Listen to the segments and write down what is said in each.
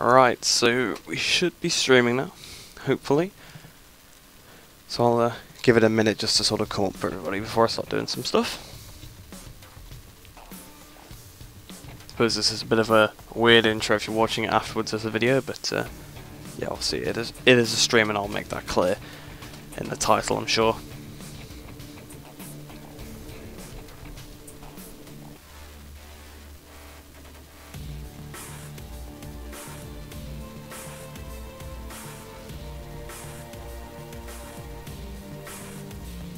Alright, so we should be streaming now, hopefully. So I'll give it a minute just to sort of come up for everybody before I start doing some stuff. I suppose this is a bit of a weird intro if you're watching it afterwards as a video, but yeah, obviously it is a stream and I'll make that clear in the title, I'm sure.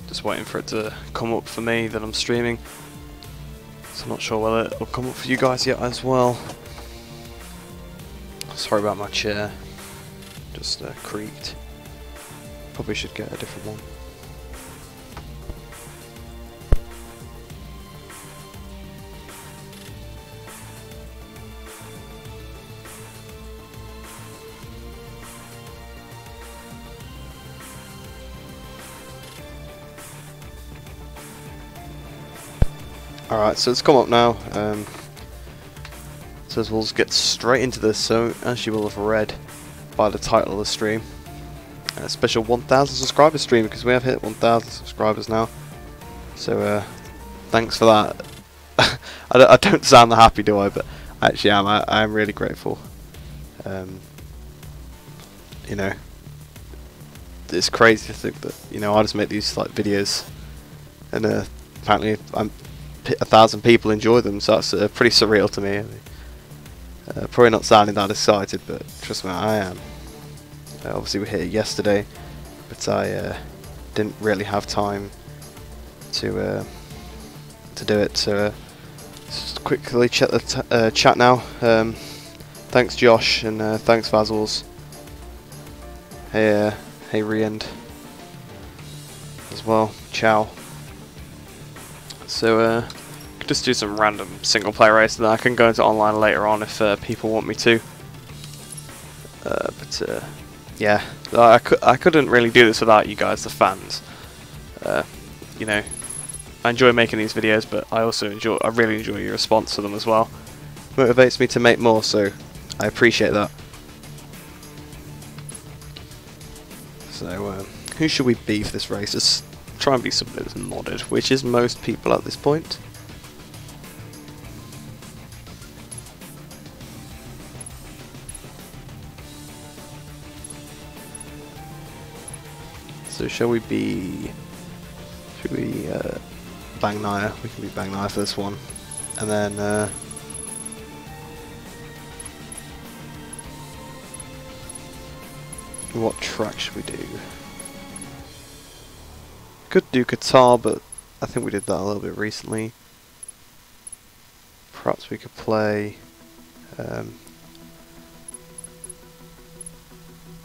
Just waiting for it to come up for me that I'm streaming, so I'm not sure whether it'll come up for you guys yet as well. Sorry about my chair, just creaked. Probably should get a different one. Alright, so it's come up now. So we'll just get straight into this. So, as you will have read by the title of the stream, a special 1,000 subscriber stream, because we have hit 1,000 subscribers now. So, thanks for that. I don't sound that happy, do I? But I actually am. I am really grateful. You know, it's crazy to think that, you know, I just make these like videos, and apparently 1,000 people enjoy them, so that's pretty surreal to me. Probably not sounding that excited, but trust me, I am. Obviously we hit it yesterday, but I didn't really have time to do it, so just quickly check the chat now. Thanks Josh, and thanks Vazels. Hey Riend as well, ciao. So could just do some random single player race, and then I can go into online later on if people want me to. But yeah, I couldn't really do this without you guys, the fans. You know, I enjoy making these videos, but I really enjoy your response to them as well. Motivates me to make more, so I appreciate that. So who should we be for this race? Just try and be something that's modded, which is most people at this point. So shall we be... should we Bang Naya? We can be Bang Naya for this one. And then what track should we do? Could do Qatar, but I think we did that a little bit recently. Perhaps we could play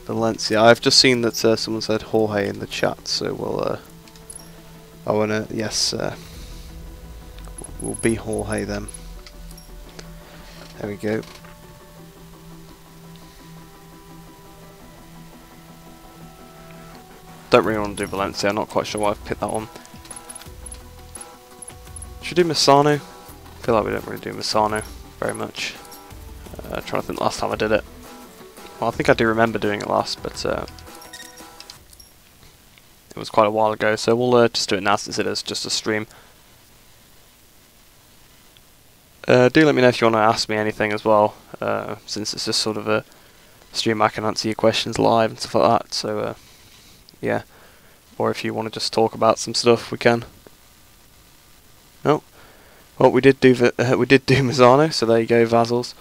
Valencia. I've just seen that someone said Jorge in the chat, so we'll we'll be Jorge then. There we go. Don't really want to do Valencia, I'm not quite sure why I've picked that one. Should we do Misano? I feel like we don't really do Misano very much. Trying to think last time I did it. Well, I think I do remember doing it last, but it was quite a while ago, so we'll just do it now since it is just a stream. Do let me know if you want to ask me anything as well, since it's just sort of a stream I can answer your questions live and stuff like that, so yeah. Or if you want to just talk about some stuff, we can. Oh, well, we did do Misano, so there you go, Vazels.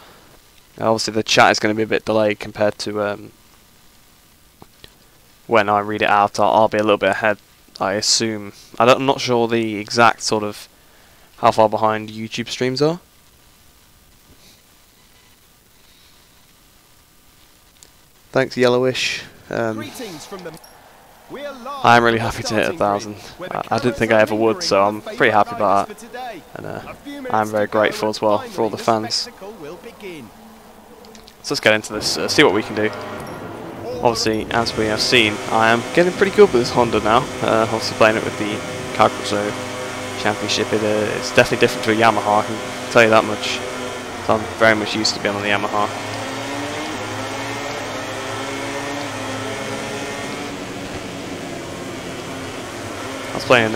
Obviously the chat is going to be a bit delayed compared to when I read it out. I'll be a little bit ahead, I assume. I'm not sure the exact sort of how far behind YouTube streams are. Thanks, Yellowish. I'm really happy to hit 1,000. I didn't think I ever would, so I'm pretty happy about that. And I'm very grateful as well for all the fans. So let's get into this, see what we can do. Obviously, as we have seen, I am getting pretty good with this Honda now. Obviously playing it with the Kakuzo Championship, it's definitely different to a Yamaha, I can tell you that much. So I'm very much used to being on the Yamaha. was playing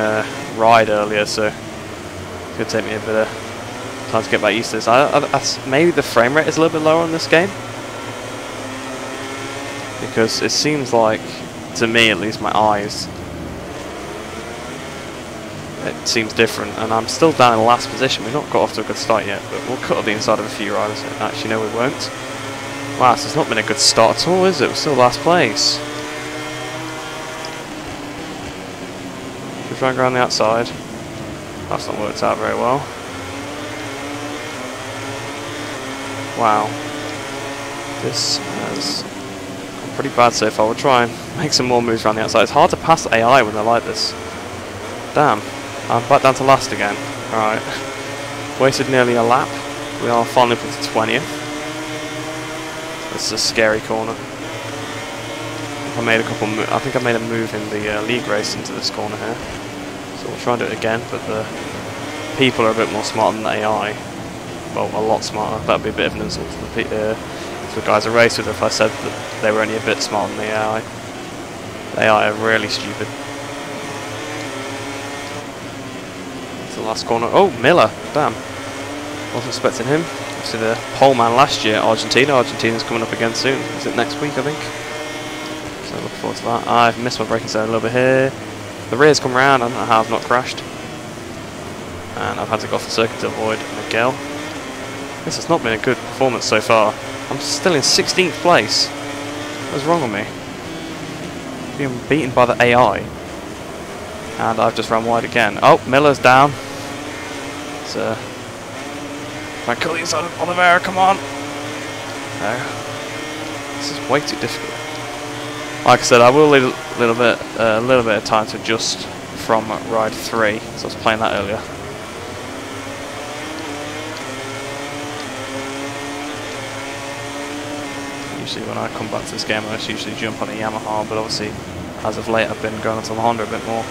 Ride earlier, so it's going to take me a bit of time to get back used to this. Maybe the frame rate is a little bit lower on this game, because it seems like, to me at least, my eyes, it seems different, and I'm still down in the last position. We've not got off to a good start yet, but we'll cut off the inside of a few riders. Actually, no, we won't. Wow, so it's not been a good start at all, is it? We're still last place. We're trying to go around the outside. That's not worked out very well. Wow. This has gone pretty bad so far. We'll try and make some more moves around the outside. It's hard to pass the AI when they're like this. Damn. I'm back down to last again. Alright. Wasted nearly a lap. We are finally up to 20th. This is a scary corner. I think I made a move in the league race into this corner here. So we'll try and do it again, but the people are a bit more smart than the AI. Well, a lot smarter. That would be a bit of an insult to the guys I race with if I said that they were only a bit smarter than the AI. The AI are really stupid. It's the last corner. Oh, Miller! Damn. Wasn't expecting him. Obviously the pole man last year, Argentina. Argentina's coming up again soon. Is it next week, I think? So looking forward to that. I've missed my braking zone a little bit here. The rear's come round. I don't know how I've not crashed. And I've had to go off the circuit to avoid Miguel. This has not been a good performance so far. I'm still in 16th place. What's wrong with me? Being beaten by the AI. And I've just run wide again. Oh, Miller's down. It's I cut the inside of Oliveira, come on! No. This is way too difficult. Like I said, I will need a little bit of time to adjust from Ride 3, so I was playing that earlier. Usually when I come back to this game I just usually jump on a Yamaha, but obviously as of late I've been going onto the Honda a bit more.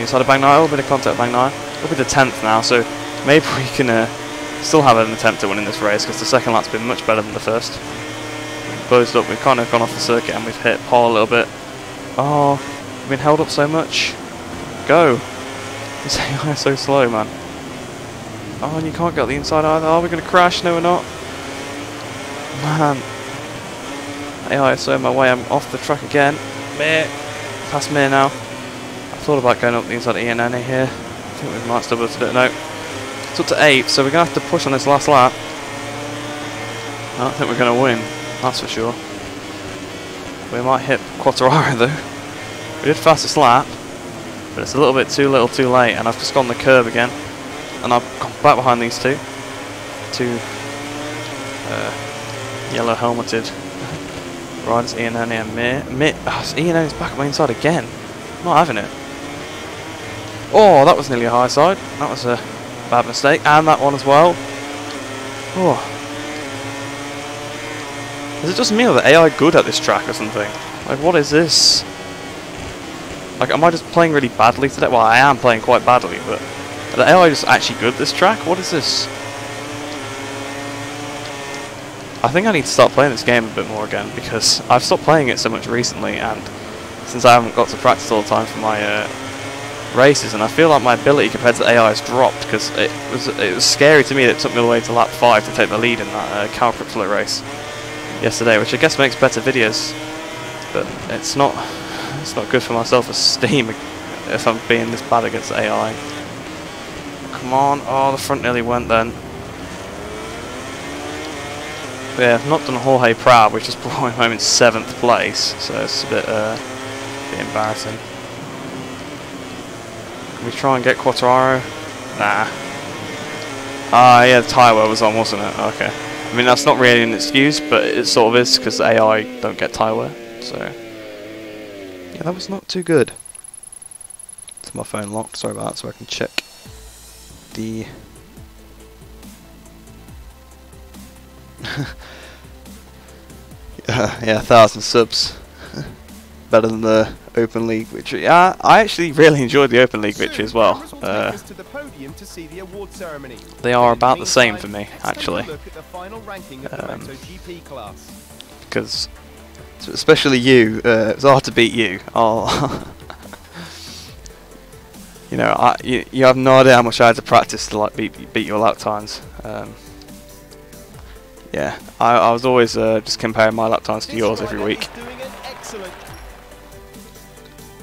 Inside of Bang 9, a little bit of contact Bang 9. We'll be the 10th now, so maybe we can still have an attempt at winning this race, because the second lap's been much better than the first. Closed up, we've kind of gone off the circuit and we've hit Paul a little bit. Oh, we've been held up so much. Go! This AI is so slow, man. Oh, and you can't get the inside either. Oh, we're going to crash. No, we're not. Man. AI is so in my way. I'm off the track again. Meh. Past me now. I thought about going up the inside of ENN here. I think we might still be able to do it. No. It's up to 8, so we're going to have to push on this last lap. I don't think we're going to win, that's for sure. We might hit Quartararo though. We did fastest lap, but it's a little bit too little too late, and I've just gone the curb again. And I've gone back behind these two yellow helmeted riders, ENN and Mir. Oh, ENN is back on my inside again. I'm not having it. Oh, that was nearly a high side. That was a bad mistake, and that one as well. Oh. Is it just me or the AI good at this track or something? Like, what is this? Like, am I just playing really badly today? Well, I am playing quite badly, but are the AI just actually good at this track? What is this? I think I need to start playing this game a bit more again, because I've stopped playing it so much recently, and since I haven't got to practice all the time for my races, and I feel like my ability compared to the AI has dropped, because it was scary to me that it took me all the way to lap 5 to take the lead in that Cal Cryptolo race yesterday, which I guess makes better videos, but it's not good for my self-esteem if I'm being this bad against the AI. Come on, oh, the front nearly went then. But yeah, I've not done Jorge proud, which just brought him home in 7th place, so it's a bit embarrassing. Can we try and get Quartararo? Nah. Ah, yeah, the tyre wear was on, wasn't it? Okay. I mean, that's not really an excuse, but it sort of is, because AI don't get tyre wear. So, yeah, that was not too good. It's my phone locked, sorry about that, so I can check the... yeah, 1,000 subs. Better than the Open League victory. I actually really enjoyed the Open League victory as well. They are about the same for me, actually. Because, especially you, it was hard to beat you. Oh. You know, you have no idea how much I had to practice to like beat your lap times. Yeah, I was always just comparing my lap times to yours every week.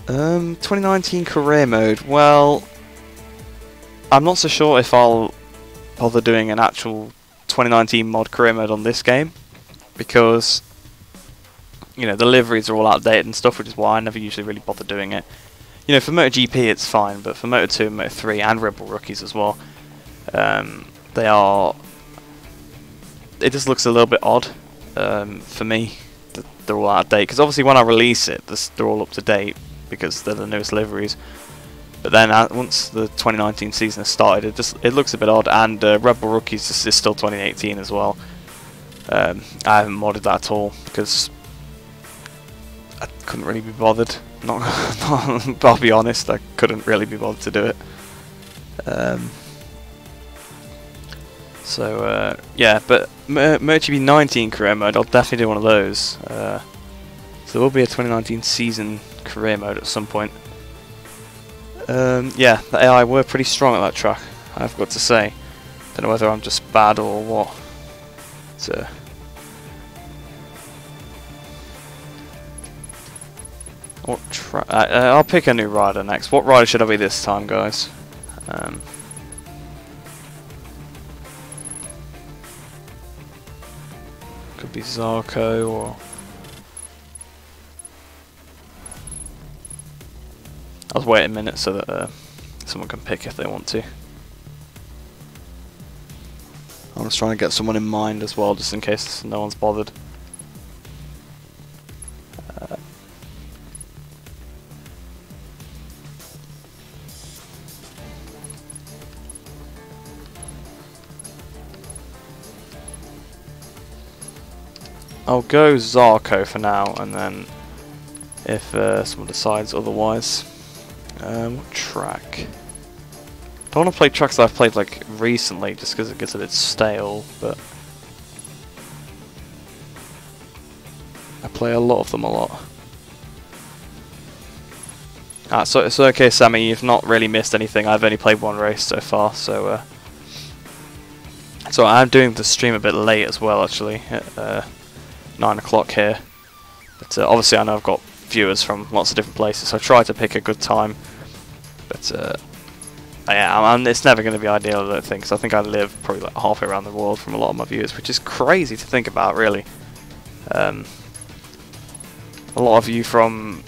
2019 career mode. Well, I'm not so sure if I'll bother doing an actual 2019 mod career mode on this game, because you know the liveries are all outdated and stuff, which is why I never usually really bother doing it. You know, for MotoGP it's fine, but for Moto2 and Moto3 and Red Bull Rookies as well, it just looks a little bit odd for me that they're all out of date. Because obviously when I release it, they're all up to date because they're the newest liveries. But then once the 2019 season has started, it looks a bit odd. And Red Bull Rookies is still 2018 as well. I haven't modded that at all because I couldn't really be bothered. I'll be honest, I couldn't really be bothered to do it. Yeah, but MotoGP 19 career mode, I'll definitely do one of those. So there will be a 2019 season career mode at some point. Yeah, the AI were pretty strong at that track, I've got to say. Don't know whether I'm just bad or what. So I'll pick a new rider next. What rider should I be this time, guys? Could be Zarco or... I'll wait a minute so that someone can pick if they want to. I'm just trying to get someone in mind as well, just in case no one's bothered. I'll go Zarco for now, and then if someone decides otherwise. What track? Don't want to play tracks that I've played like recently, just because it gets a bit stale. But I play a lot of them a lot. So it's okay, Sammy. You've not really missed anything. I've only played one race so far, so I'm doing the stream a bit late as well, actually. At, 9 o'clock here, but obviously I know I've got viewers from lots of different places, so I try to pick a good time, but yeah, it's never going to be ideal, I don't think, because I think I live probably like halfway around the world from a lot of my viewers, which is crazy to think about, really. A lot of you from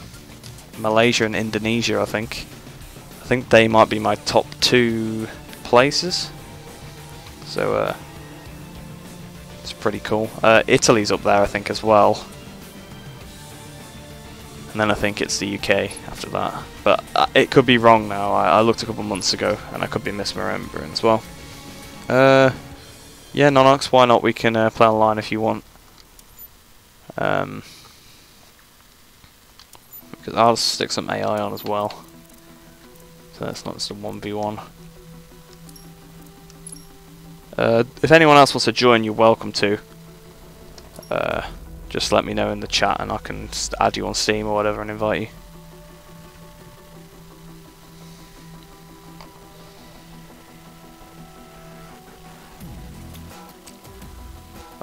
Malaysia and Indonesia, I think they might be my top 2 places, so it's pretty cool. Italy's up there, I think, as well. And then I think it's the UK after that. But it could be wrong now. I looked a couple months ago, and I could be misremembering as well. Yeah, Nonox, why not? We can play online if you want. Because I'll stick some AI on as well. So that's not just a 1v1. If anyone else wants to join, you're welcome to. Just let me know in the chat and I can add you on Steam or whatever and invite you.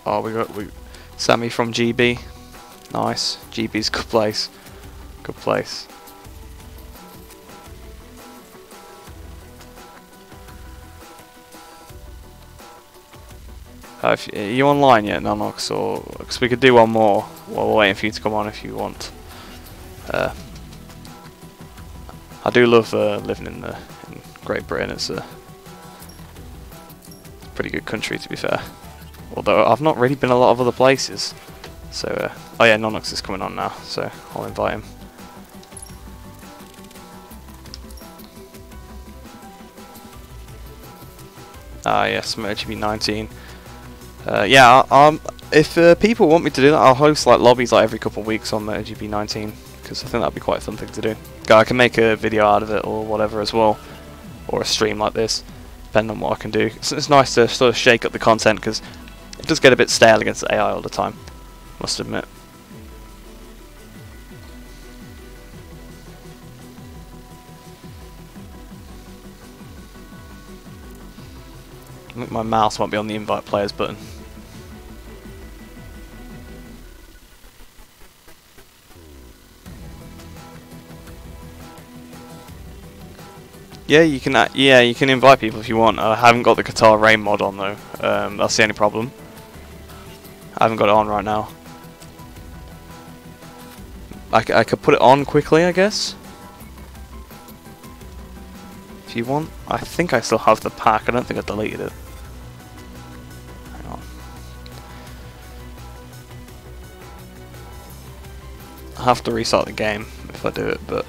Oh, we got Sammy from GB. Nice. GB's good place. Good place. Are you online yet, Nanox? Or because we could do one more while we're waiting for you to come on if you want. I do love living in Great Britain. It's a pretty good country, to be fair. Although I've not really been a lot of other places. So, oh yeah, Nanox is coming on now, so I'll invite him. Ah yes, MotoGP 19. Yeah, if people want me to do that, I'll host like lobbies like every couple of weeks on MotoGP 19, because I think that'd be quite a fun thing to do. I can make a video out of it or whatever as well, or a stream like this, depending on what I can do. It's nice to sort of shake up the content, because it does get a bit stale against the AI all the time, must admit. I think my mouse might be on the invite players button. Yeah, you can. Yeah, you can invite people if you want. I haven't got the Qatar Rain mod on though. That's the only problem. I haven't got it on right now. I could put it on quickly, I guess. If you want. I think I still have the pack. I don't think I deleted it. Hang on. I'll have to restart the game if I do it, but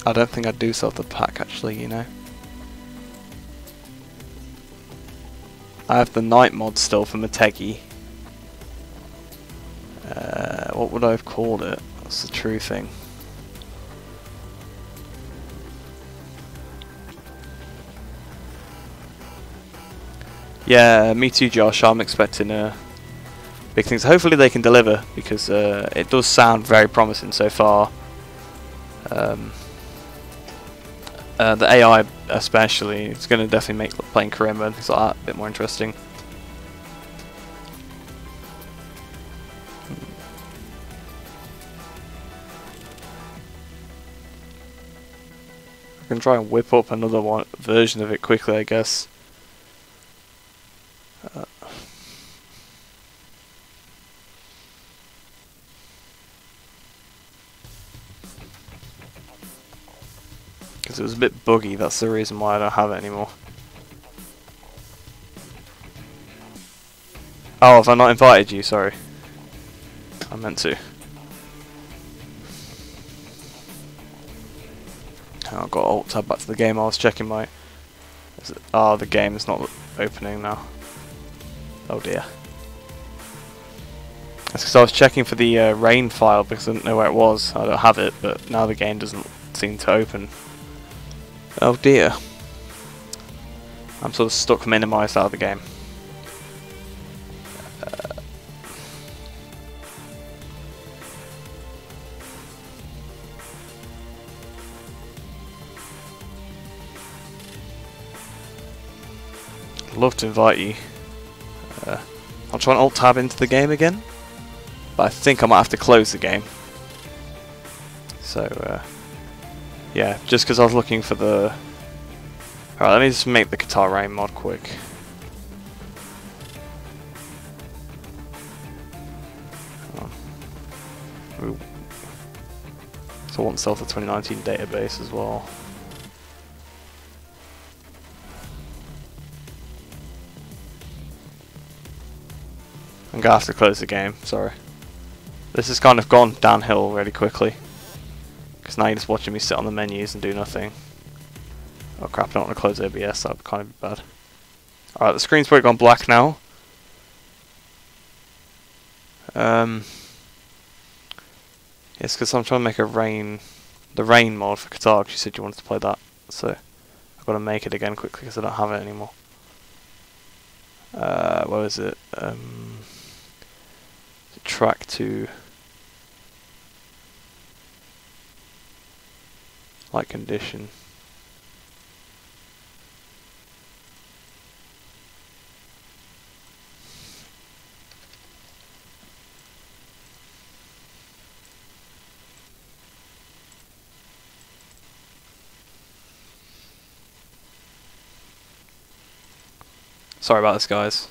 I don't think I do still have the pack actually, you know. I have the night mod still for Motegi. What would I have called it? That's the true thing. Yeah, me too, Josh. I'm expecting big things. Hopefully they can deliver, because it does sound very promising so far. The AI especially, it's going to definitely make playing career mode and things like that a bit more interesting. I can try and whip up another version of it quickly, I guess. Because it was a bit buggy, that's the reason why I don't have it anymore. Oh, have I not invited you? Sorry. I meant to. Oh, I've got Alt Tab back to the game. I was checking my... Oh, the game is not opening now. Oh dear. That's because I was checking for the rain file because I didn't know where it was. I don't have it, but now the game doesn't seem to open. Oh dear. I'm sort of stuck minimised out of the game. I'd love to invite you. I'll try and alt tab into the game again, but I think I might have to close the game. So yeah, just because I was looking for the... Alright, let me just make the Qatar Rain mod quick. Ooh. So I want self the 2019 database as well. I'm gonna have to close the game, sorry. This has kind of gone downhill really quickly. Because now you're just watching me sit on the menus and do nothing. Oh crap, I don't want to close OBS, that would kind of be bad. Alright, the screen's probably gone black now. It's because I'm trying to make the rain mod for Qatar, because you said you wanted to play that. So, I've got to make it again quickly because I don't have it anymore. Where is it? Track to light condition. Sorry about this, guys.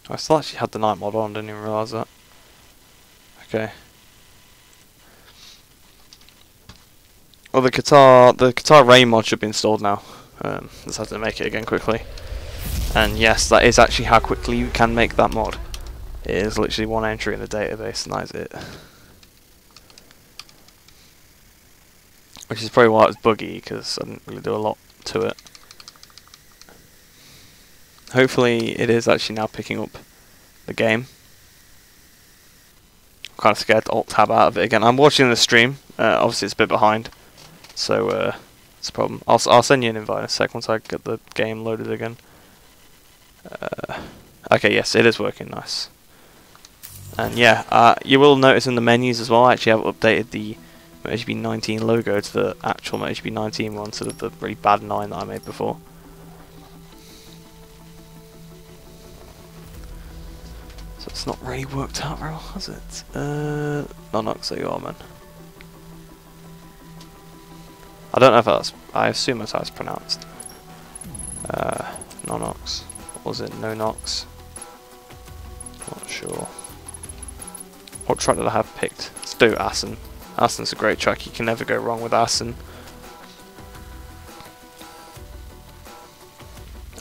I still actually had the night mod on, didn't even realise that. Okay. Well, the Qatar Rain mod should be installed now. Just have to make it again quickly. And yes, that is actually how quickly you can make that mod. It is literally one entry in the database, and that is it. Which is probably why it was buggy, because I didn't really do a lot to it. Hopefully it is actually now picking up the game. I'm kind of scared to alt-tab out of it again. I'm watching the stream, obviously it's a bit behind, so it's a problem. I'll send you an invite in a sec once I get the game loaded again. Okay, yes, it is working, nice. And yeah, you will notice in the menus as well, I actually have updated the MotoGP 19 logo to the actual MotoGP 19 one instead of the really bad 9 that I made before. So it's not really worked out very well, has it? Nonox, there you are, man. I don't know if that's... I assume that's how it's pronounced. Nonox. Or was it Nonox? Not sure. What track did I have picked? Let's do Assen. Assen's a great track, you can never go wrong with Assen.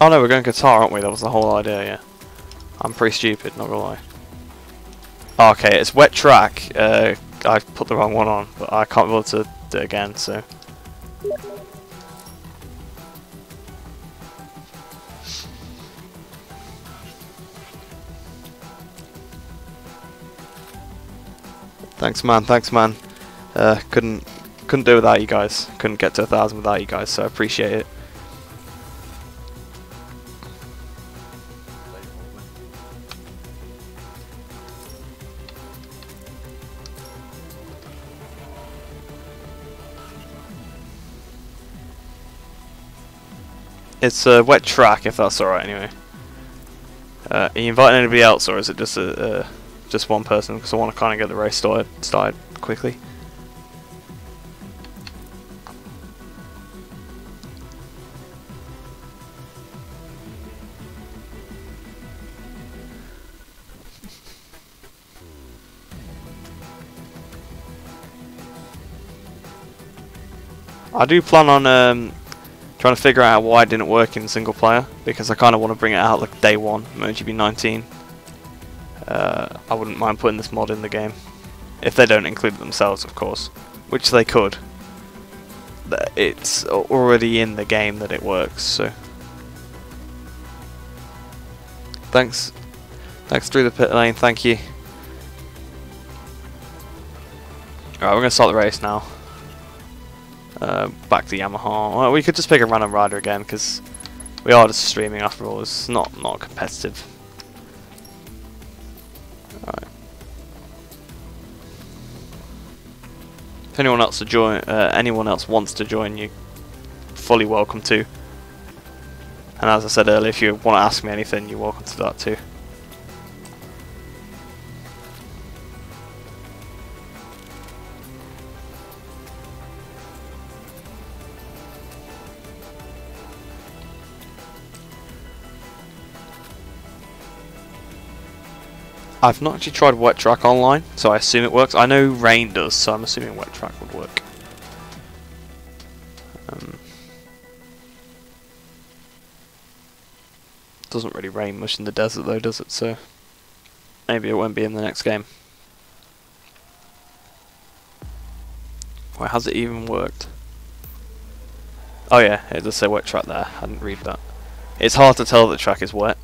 Oh no, we're going guitar, aren't we? That was the whole idea, yeah. I'm pretty stupid, not gonna lie. Oh, okay, it's wet track. I put the wrong one on, but I can't be able to do it again, so... Thanks man, thanks man. Couldn't do it without you guys. Couldn't get to 1,000 without you guys, so I appreciate it. It's a wet track, if that's alright anyway. Are you inviting anybody else, or is it just just one person? Because I want to kind of get the race started quickly. I do plan on trying to figure out why it didn't work in single player, because I kind of want to bring it out like day one, MotoGP 19. I wouldn't mind putting this mod in the game, if they don't include it themselves, of course, which they could. It's already in the game that it works, so. Thanks through the pit lane, thank you. Alright, we're going to start the race now. Back to Yamaha. Well, we could just pick a random rider again, because we are just streaming after all. It's not competitive. Alright. If anyone else anyone else wants to join, you're fully welcome to. And as I said earlier, if you want to ask me anything, you're welcome to that too. I've not actually tried wet track online, so I assume it works. I know rain does, so I'm assuming wet track would work. Doesn't really rain much in the desert though, does it? So maybe it won't be in the next game. Wait, has it even worked? Oh yeah, it does say wet track there. I didn't read that. It's hard to tell that the track is wet.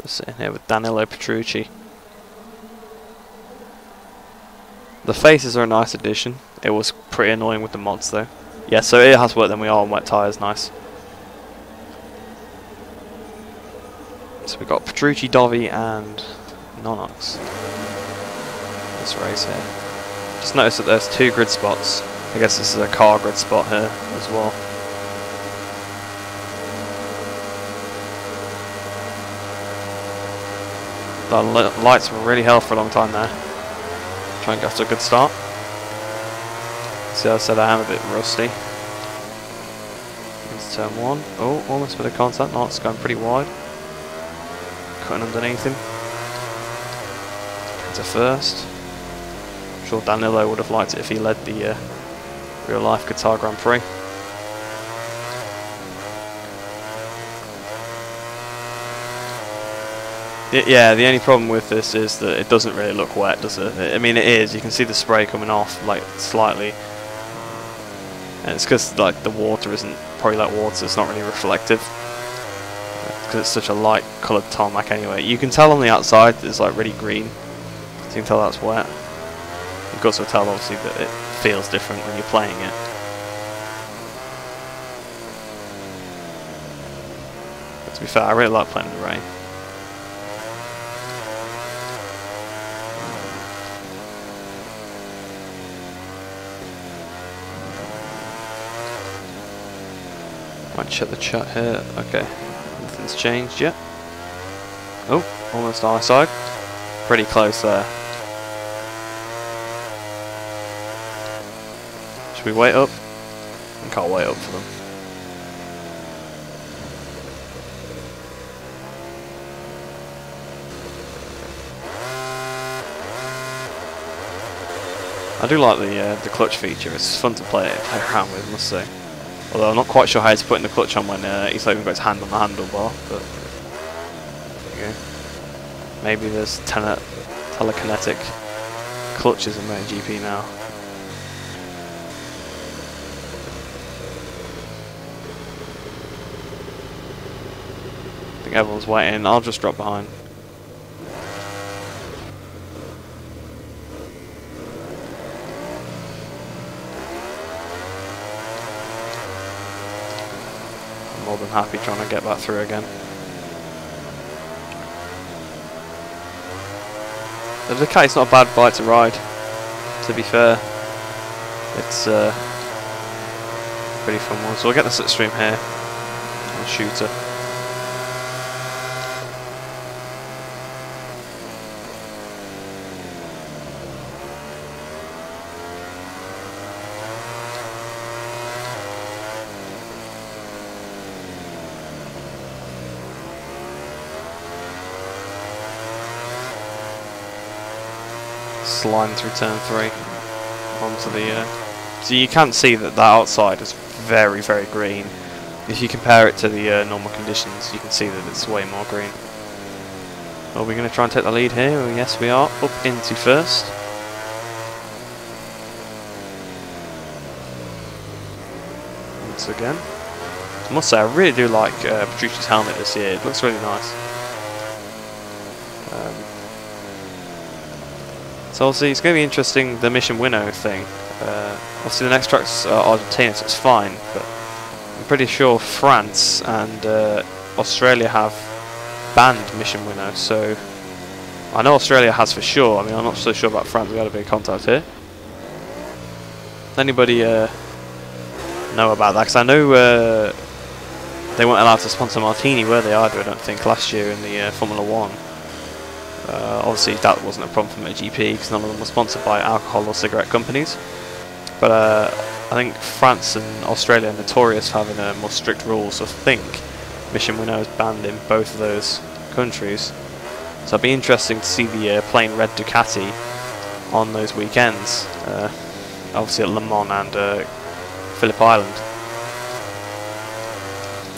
Sitting here with Danilo Petrucci. The faces are a nice addition. It was pretty annoying with the mods though. Yeah, so it has worked, then we are on wet tyres, nice. So we've got Petrucci, Dovi and Nonox. This race here. Just noticed that there's 2 grid spots. I guess this is a car grid spot here as well. The lights were really hell for a long time there. Try and get off to a good start. See, I said I am a bit rusty. It's turn 1. Oh, almost a bit of contact. No, it's going pretty wide. Cutting underneath him. Into first. I'm sure Danilo would have liked it if he led the real life Qatar Grand Prix. Yeah, the only problem with this is that it doesn't really look wet, does it? I mean, it is. You can see the spray coming off, like, slightly. And it's because, like, the water isn't probably like water. It's not really reflective. Because it's such a light coloured tarmac anyway. You can tell on the outside that it's, like, really green. So you can tell that's wet. You can also tell, obviously, that it feels different when you're playing it. To be fair, I really like playing in the rain. Might check the chat here. Okay, nothing's changed yet. Oh, almost our side. Pretty close there. Should we wait up? I can't wait up for them. I do like the clutch feature. It's fun to play around with, I must say. Although I'm not quite sure how he's putting the clutch on when he's not even got his hand on the handlebar. But there you go. Maybe there's telekinetic clutches in MotoGP now. I think everyone's waiting. I'll just drop behind. More than happy trying to get back through again. The Ducati's not a bad bike to ride, to be fair. It's a pretty fun one. So we'll get the slipstream here on shooter. Slime through turn 3 onto the so you can see that outside is very, very green. If you compare it to the normal conditions, you can see that it's way more green. Are we going to try and take the lead here? Well, yes, we are. Up into first. Once again, I must say I really do like Petrucci's helmet this year. It looks really nice. So obviously it's going to be interesting, the Mission Winnow thing. Obviously the next track's Argentina, so it's fine, but I'm pretty sure France and Australia have banned Mission Winnow, so I know Australia has for sure. I mean, I'm not so sure about France. We've got a bit of contact here. Does anybody know about that? Because I know they weren't allowed to sponsor Martini, were they, either, I don't think, last year in the Formula 1. Obviously that wasn't a problem for MotoGP because none of them were sponsored by alcohol or cigarette companies. But I think France and Australia are notorious for having more strict rules. So I think Mission Winnow is banned in both of those countries. So it'd be interesting to see the plain red Ducati on those weekends. Obviously at Le Mans and Phillip Island.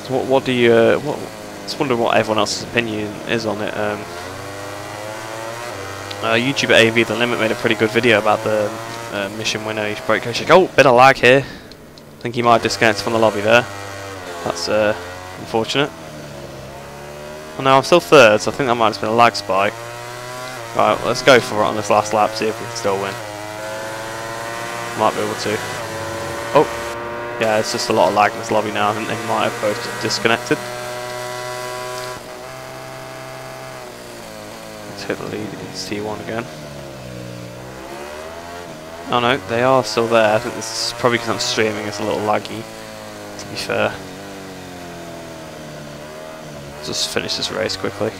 So what do you? Just wondering what everyone else's opinion is on it. YouTuber AV The Limit made a pretty good video about the Mission Winnow. You should probably go check. Oh, bit of lag here. I think he might have disconnected from the lobby there. That's unfortunate. Well, no, I'm still third, so I think that might have been a lag spike. Right, let's go for it on this last lap, see if we can still win. Might be able to. Oh, yeah, it's just a lot of lag in this lobby now. I think they might have both disconnected. Hit the lead against T1 again. Oh no, they are still there. I think this is probably because I'm streaming, it's a little laggy, to be fair. Just finish this race quickly.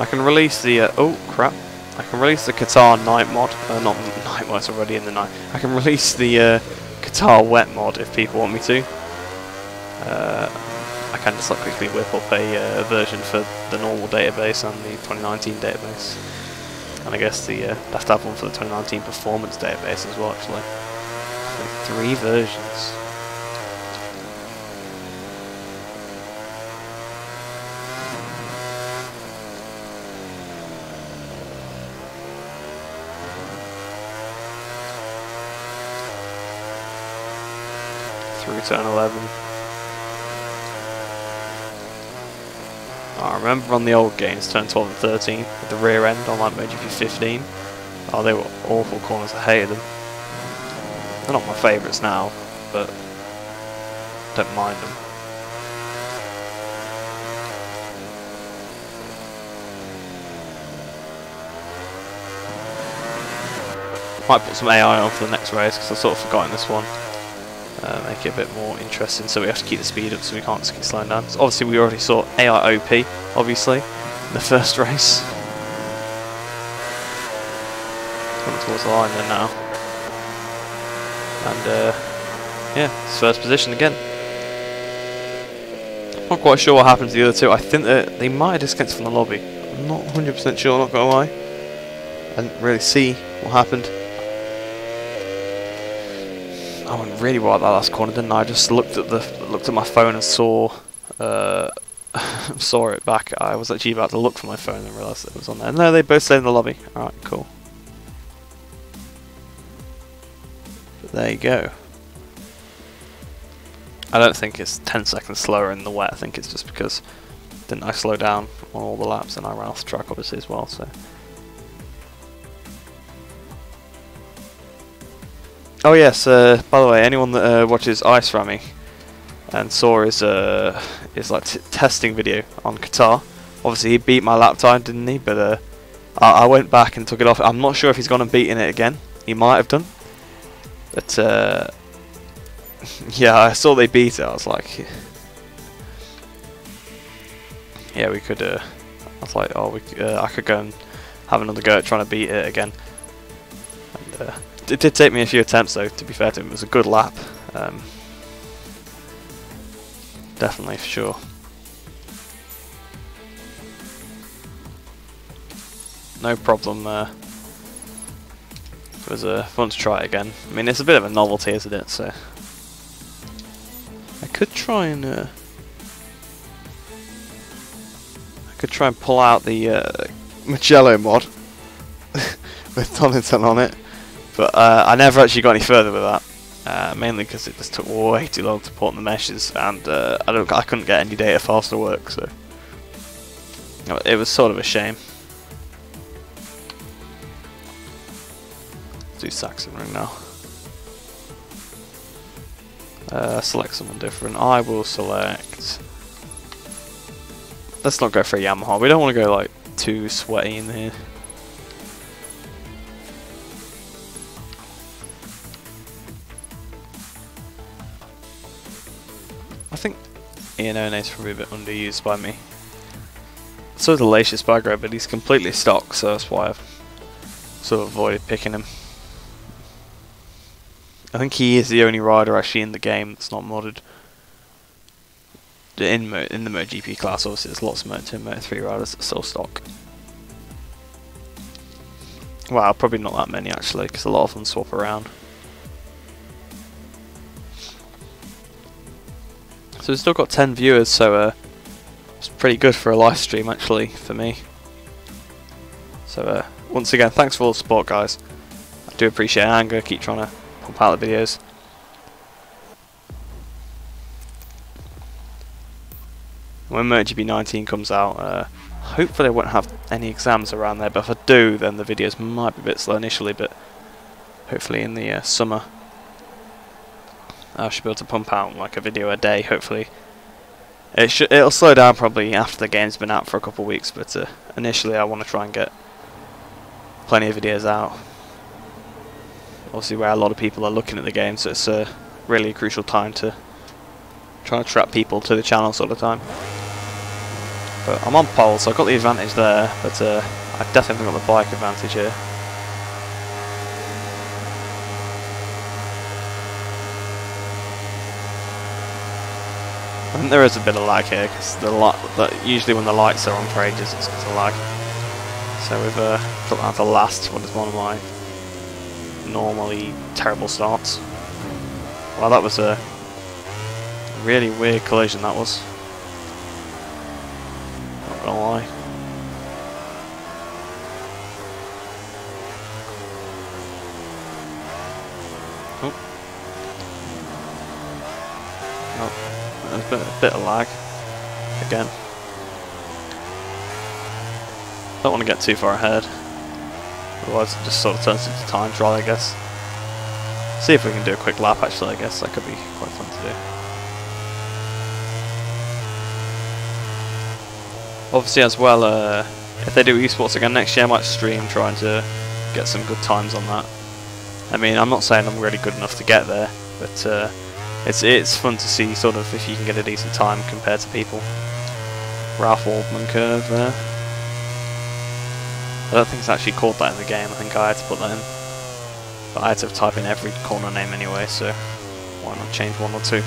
I can release the oh crap! I can release the Qatar night mod. Not night mod. It's already in the night. I can release the Qatar wet mod if people want me to. I can just like quickly whip up a version for the normal database and the 2019 database, and I guess the have to have one for the 2019 performance database as well. Actually, so 3 versions. Through turn 11. I remember on the old games, turn 12 and 13, with the rear end on like MotoGP 15. Oh, they were awful corners. I hated them. They're not my favourites now, but don't mind them. Might put some AI on for the next race because I've sort of forgotten this one. Make it a bit more interesting, so we have to keep the speed up so we can't just keep slowing down. So obviously we already saw AI OP, obviously, in the first race. Coming towards the line there now. And yeah, it's first position again. Not quite sure what happened to the other two. I think that they might have disconnected from the lobby. I'm not 100% sure, not gonna lie. I didn't really see what happened. I went really well at that last corner, didn't I? I just looked at my phone and saw saw it back. I was actually about to look for my phone and realised it was on there. No, they both stayed in the lobby. Alright, cool. But there you go. I don't think it's 10 seconds slower in the wet. I think it's just because didn't I slow down on all the laps and I ran off the track obviously as well, so. Oh yes, by the way, anyone that watches Ice Rammy and saw his like testing video on Qatar, obviously he beat my lap time, didn't he? But I went back and took it off. I'm not sure if he's gone and beaten it again. He might have done. But yeah, I saw they beat it. I was like, yeah, we could. I was like, oh, I could go and have another go at trying to beat it again. And, it did take me a few attempts though, to be fair to him. It was a good lap. Definitely, for sure. No problem. It was fun to try it again. I mean, it's a bit of a novelty, isn't it? So I could try and pull out the Magello mod with Donington on it. But I never actually got any further with that, mainly because it just took way too long to put on the meshes, and I couldn't get any data files to work, so it was sort of a shame. Let's do Sachsenring now. Select someone different. I will select. Let's not go for a Yamaha. We don't want to go like too sweaty in here. I think Iannone's probably a bit underused by me. So is the Lacia Spagro, but he's completely stock, so that's why I've sort of avoided picking him. I think he is the only rider actually in the game that's not modded. In the MotoGP class, obviously there's lots of Moto2 and Moto3 riders that are still stock. Well, probably not that many actually, because a lot of them swap around. So we've still got 10 viewers, so it's pretty good for a live stream actually for me. So once again, thanks for all the support, guys. I do appreciate it. I'm going to keep trying to pump out the videos. When MotoGP 19 comes out, hopefully I won't have any exams around there, but if I do, then the videos might be a bit slow initially, but hopefully in the summer I should be able to pump out like a video a day, hopefully. It'll slow down probably after the game's been out for a couple of weeks, but initially I want to try and get plenty of videos out. Obviously where a lot of people are looking at the game, so it's really a crucial time to try and attract people to the channel sort of time. But I'm on pole, so I've got the advantage there, but I definitely got the bike advantage here. I think there is a bit of lag here, because usually when the lights are on for ages it's because of lag. So we've put that to last, what is one of my normally terrible starts. Well, that was a really weird collision, that was. Not gonna lie. There's a bit of lag again. Don't want to get too far ahead. Otherwise it just sort of turns into time trial, I guess. See if we can do a quick lap actually, I guess that could be quite fun to do. Obviously as well, if they do esports again next year, I might stream trying to get some good times on that. I mean, I'm not saying I'm really good enough to get there, but it's fun to see sort of if you can get a decent time compared to people. Ralph Waldman curve there. I don't think it's actually called that in the game, I think I had to put that in. But I had to type in every corner name anyway, so why not change one or two.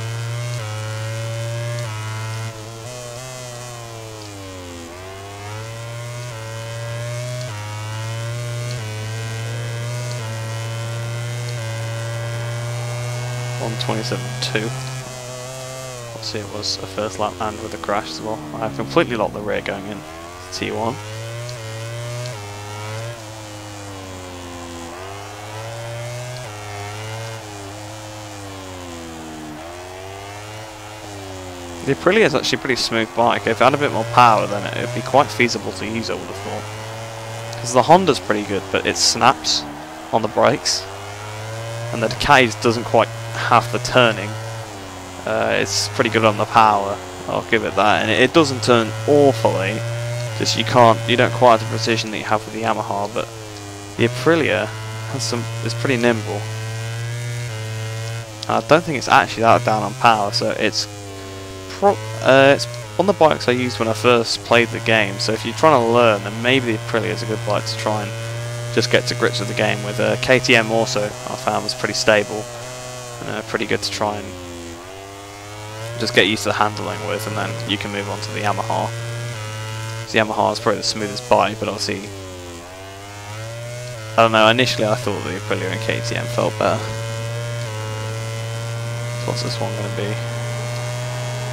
On 27.2. Obviously it was a first lap and with a crash as well. I have completely locked the rear going in T1. The Aprilia is actually a pretty smooth bike. If it had a bit more power then it would be quite feasible to use, I would have thought. Because the Honda's pretty good, but it snaps on the brakes. And the Ducati doesn't quite have the turning. It's pretty good on the power, I'll give it that. And it doesn't turn awfully, just you don't quite have the precision that you have with the Yamaha, but the Aprilia is pretty nimble. I don't think it's actually that down on power, so it's one of the bikes I used when I first played the game, so if you're trying to learn, then maybe the Aprilia is a good bike to try and just get to grips with the game with. KTM also I found was pretty stable and pretty good to try and just get used to the handling with, and then you can move on to the Yamaha. The Yamaha is probably the smoothest bike, but obviously I don't know, initially I thought the Aprilia and KTM felt better. So what's this one going to be?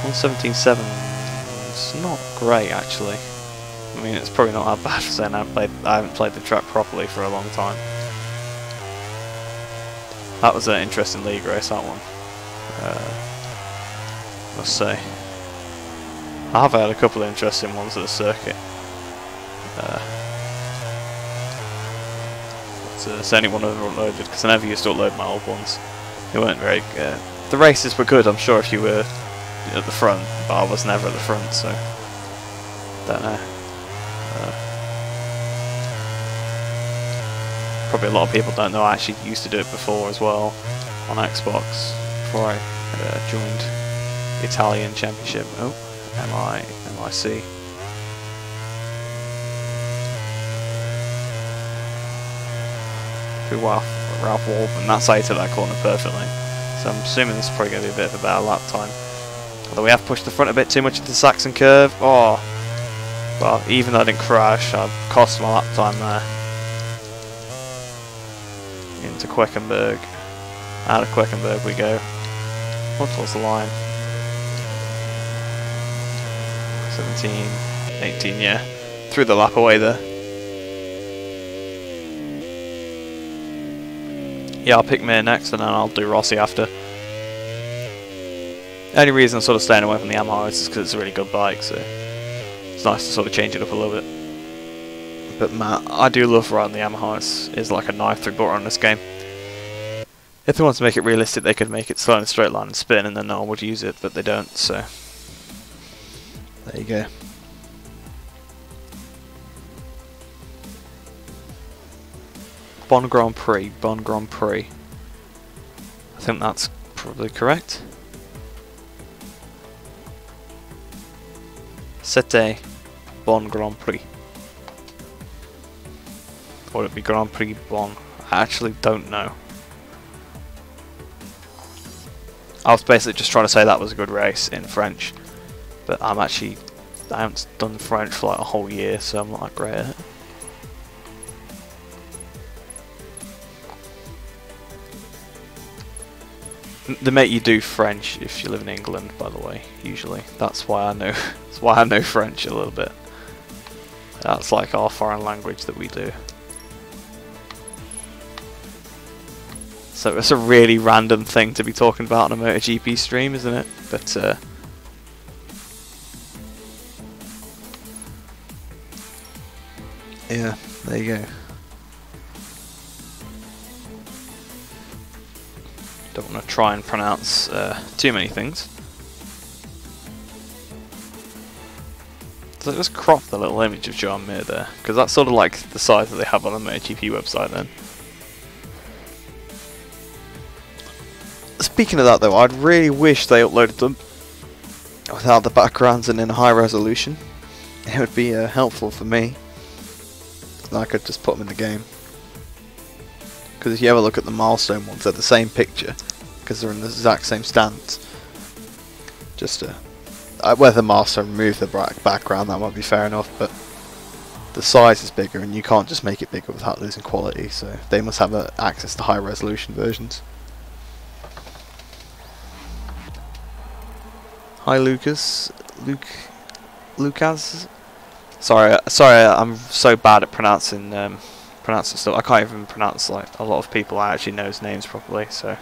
117.7. It's not great actually. I mean, it's probably not that bad for saying I haven't played the track properly for a long time. That was an interesting league race, that one. Must say. I have had a couple of interesting ones at the circuit. It's only one I've uploaded because I never used to upload my old ones. They weren't very good. The races were good, I'm sure, if you were at the front, but I was never at the front, so don't know. Probably a lot of people don't know I actually used to do it before as well on Xbox before I joined the Italian Championship. Oh, MIC. Through Ralph Waldman. That's how you took that corner perfectly. So I'm assuming this is probably going to be a bit of a better lap time. Although we have pushed the front a bit too much into the Saxon curve. Oh, well, even though I didn't crash, I've cost my lap time there. Into Queckenberg. Out of Queckenberg we go. On towards the line. 17, 18, yeah. Threw the lap away there. Yeah, I'll pick Mir next and then I'll do Rossi after. The only reason I'm sort of staying away from the Yamaha is because it's a really good bike, so it's nice to sort of change it up a little bit. But Matt, I do love riding the Yamaha. It's like a knife through butter on this game. If they want to make it realistic, they could make it slow in a straight line and spin, and then no one would use it, but they don't, so there you go. Bon Grand Prix. I think that's probably correct. C'était Bon Grand Prix. Or would it be Grand Prix Bon? I actually don't know. I was basically just trying to say that was a good race in French, but I haven't done French for like a whole year, so I'm not that great at it. They make you do French if you live in England, by the way. Usually, that's why I know. That's why I know French a little bit. That's like our foreign language that we do. So it's a really random thing to be talking about on a MotoGP stream, isn't it? But Yeah, there you go. Don't want to try and pronounce too many things. So let's crop the little image of John Mir there, because that's sort of like the size that they have on the MotoGP website then. Speaking of that though, I'd really wish they uploaded them without the backgrounds and in high resolution. It would be helpful for me. And I could just put them in the game. Because if you ever look at the milestone ones, they're the same picture, because they're in the exact same stance. Just whether milestone remove the background, that might be fair enough, but the size is bigger and you can't just make it bigger without losing quality, so they must have access to high resolution versions. Hi Lucas. Lucas? Sorry, I'm so bad at pronouncing stuff. I can't even pronounce like a lot of people I actually knows names properly, so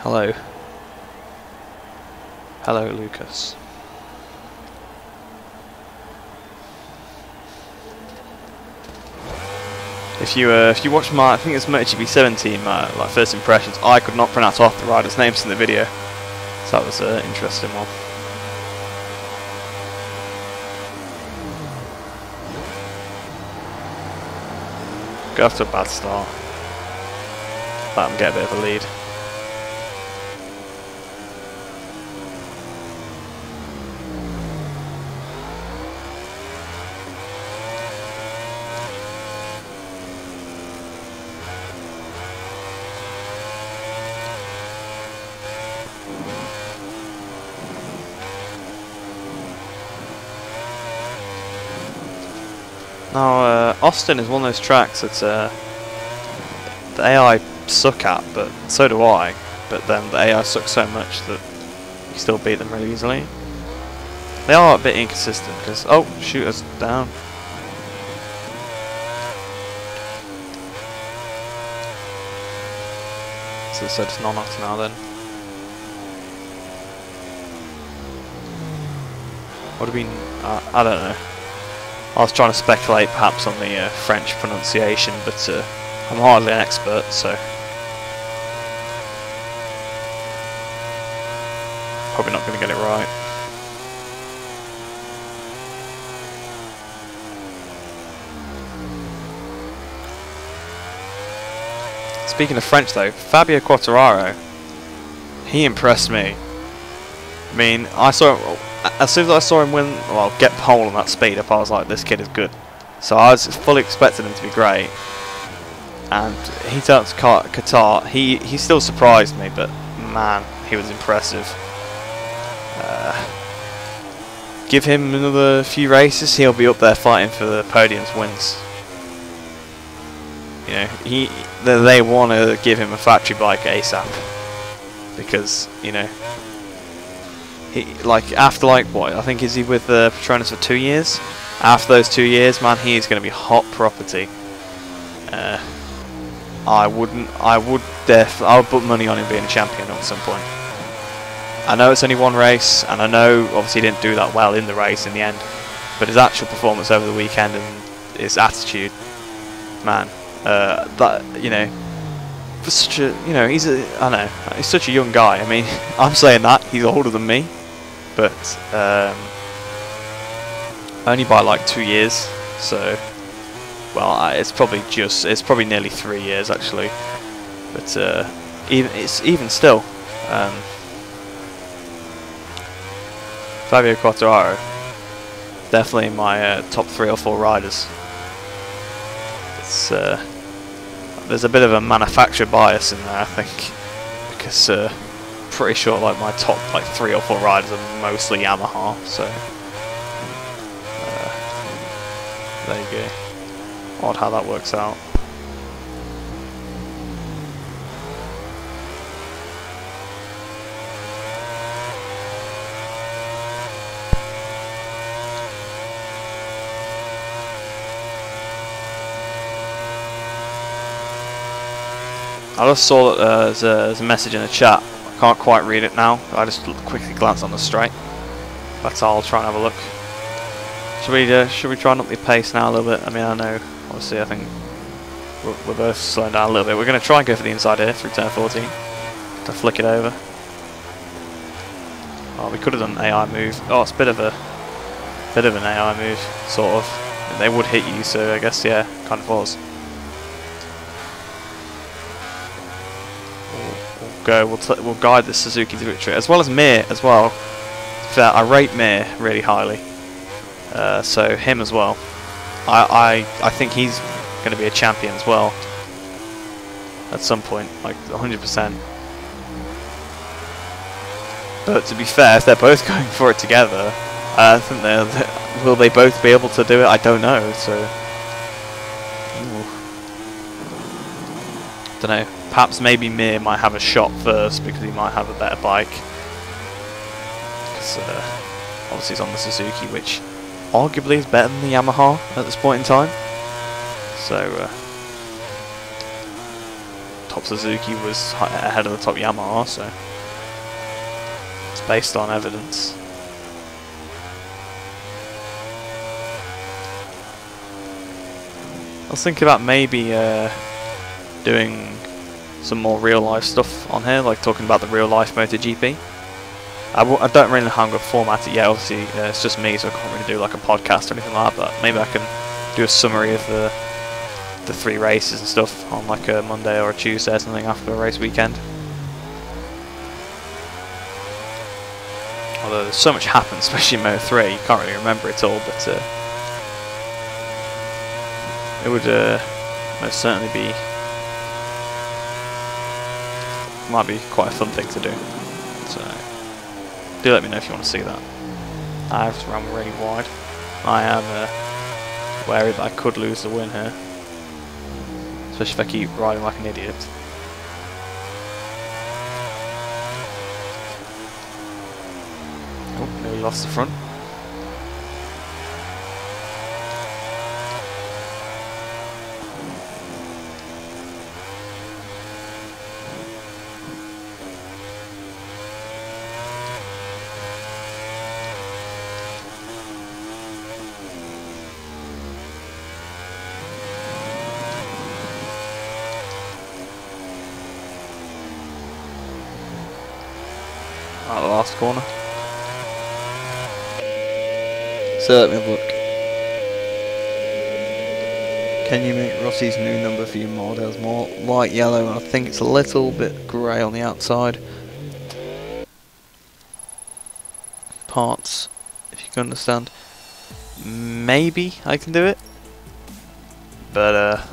hello. Hello, Lucas. If you watch my, I think it's MotoGP 17, my like first impressions, I could not pronounce half the riders' names in the video, so that was an interesting one. Go off to a bad start. Let them get a bit of a lead. Now, Austin is one of those tracks that the AI suck at, but so do I. But then the AI sucks so much that you still beat them really easily. They are a bit inconsistent because, oh, shoot us down. So it's not off now then. Would have been, I don't know. I was trying to speculate perhaps on the French pronunciation, but I'm hardly an expert, so probably not going to get it right. Speaking of French though, Fabio Quartararo, he impressed me. I mean, I saw him, as soon as I saw him win, well, get pole on that speed up, I was like, this kid is good. So I was fully expecting him to be great. And he turned up to Qatar. He still surprised me, but man, he was impressive. Give him another few races, he'll be up there fighting for the podiums wins. You know, they want to give him a factory bike ASAP, because you know, after what, I think, is he with Petronas for 2 years? After those 2 years, man, he is going to be hot property. I would put money on him being a champion at some point. I know it's only one race, and I know obviously he didn't do that well in the race in the end, but his actual performance over the weekend and his attitude, man, that, you know, such a, you know, I know, he's such a young guy. I mean, I'm saying that he's older than me, but only by like 2 years. So, well, it's probably nearly 3 years actually. But even still, Fabio Quartararo, definitely in my top 3 or 4 riders. It's there's a bit of a manufacturer bias in there, I think, because pretty sure like my top 3 or 4 riders are mostly Yamaha. So there you go. Odd how that works out. I just saw that there's a message in the chat. I can't quite read it now. I just quickly glanced on the straight. But I'll try and have a look. Should we try and up the pace now a little bit? I mean, I know, obviously, I think we're both slowing down a little bit. We're going to try and go for the inside here through turn 14 to flick it over. Oh, we could have done an AI move. Oh, it's a bit of an AI move, sort of. And they would hit you, so I guess, yeah, kind of was. We'll guide the Suzuki to victory, as well as Mir as well. Fair, I rate Mir really highly, so him as well. I think he's going to be a champion as well at some point, like 100%. But to be fair, if they're both going for it together, I think will they both be able to do it? I don't know. So, don't know. Perhaps maybe Mir might have a shot first because he might have a better bike. Because obviously he's on the Suzuki, which arguably is better than the Yamaha at this point in time. So, top Suzuki was ahead of the top Yamaha, so it's based on evidence. I was thinking about maybe doing some more real life stuff on here, like talking about the real life MotoGP. I don't really know how I'm going to format it yet. Obviously, it's just me, so I can't really do like a podcast or anything like that. But maybe I can do a summary of the 3 races and stuff on like a Monday or a Tuesday or something after a race weekend. Although there's so much happens, especially in Moto 3, you can't really remember it all. But it would most certainly be, might be quite a fun thing to do. So do let me know if you want to see that. I have run really wide. I am wary that I could lose the win here, especially if I keep riding like an idiot. Oh, nearly lost the front. At the last corner. So let me have a look. Can you make Rossi's new number for your models more light yellow? And I think it's a little bit grey on the outside. Parts, if you can understand. Maybe I can do it. But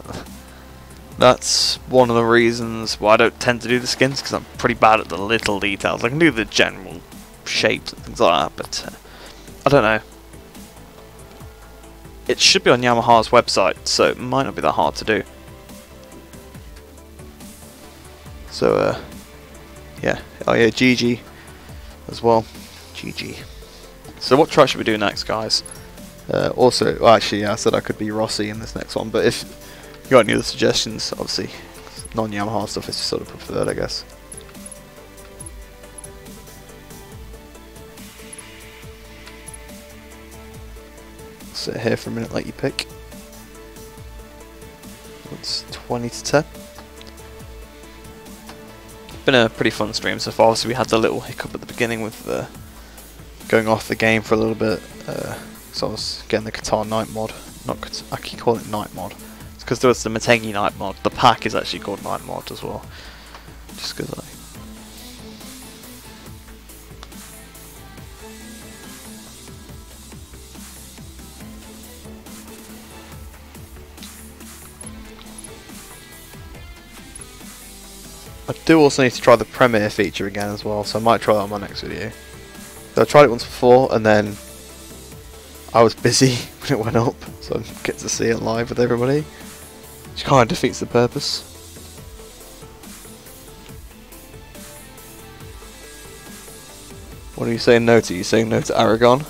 that's one of the reasons why I don't tend to do the skins, because I'm pretty bad at the little details. I can do the general shapes and things like that, but I don't know. It should be on Yamaha's website, so it might not be that hard to do. So, yeah. Oh yeah, GG as well. GG. So what track should we do next, guys? Also, well, actually, yeah, I said I could be Rossi in this next one, but if you got any other suggestions, obviously, non-Yamaha stuff is sort of preferred, I guess. Sit here for a minute, let you pick. It's 20 to 10. Been a pretty fun stream so far. Obviously, we had the little hiccup at the beginning with going off the game for a little bit. So I was getting the Qatar night mod. I keep calling it night mod. It's because there was the Motegi night mod. The pack is actually called night mod as well. Just because I do also need to try the Premiere feature again as well, so I might try that on my next video. So I tried it once before and then I was busy when it went up, so I didn't get to see it live with everybody, which kind of defeats the purpose. What are you saying no to? You saying no to Aragon?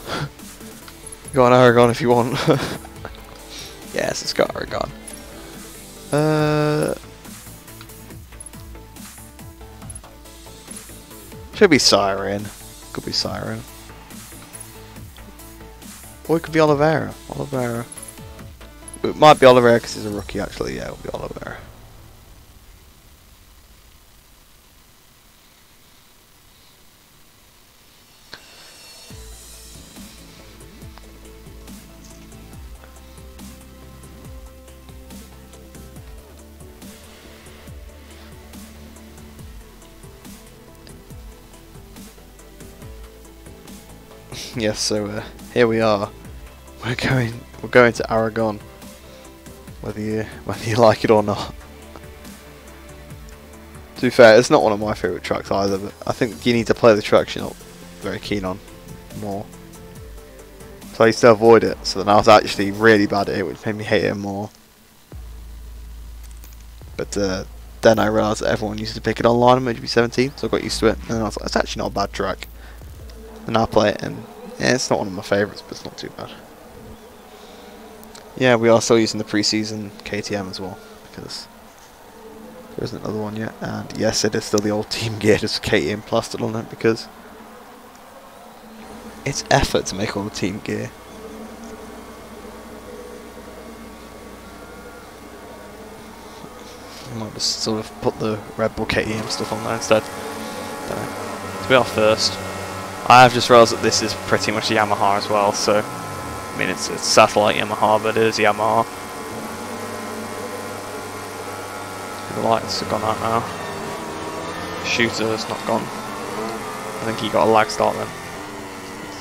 Go on Aragon if you want. Yes, it's got Aragon. Should be Siren. Could be Siren. Or it could be Oliveira. Oliveira. It might be Oliveira because he's a rookie, actually. Yeah, it'll be Oliveira. Yes, so here we are. We're going to Aragon. Whether you like it or not. To be fair, it's not one of my favourite tracks either, but I think you need to play the tracks you're not very keen on more. So I used to avoid it, so then I was actually really bad at it, which made me hate it more. But then I realised that everyone used to pick it online on MotoGP 17, so I got used to it, and then I was like, it's actually not a bad track. And I play it, and yeah, it's not one of my favourites, but it's not too bad. Yeah, we are still using the pre-season KTM as well, because there isn't another one yet. And yes, it is still the old Team Gear, just KTM plastered on it, because it's effort to make all the Team Gear. I might just sort of put the Red Bull KTM stuff on there instead. Don't know. To be our first, I have just realised that this is pretty much a Yamaha as well, so I mean it's satellite Yamaha, but it is Yamaha. The lights have gone out now. Shooter's not gone. I think he got a lag start then.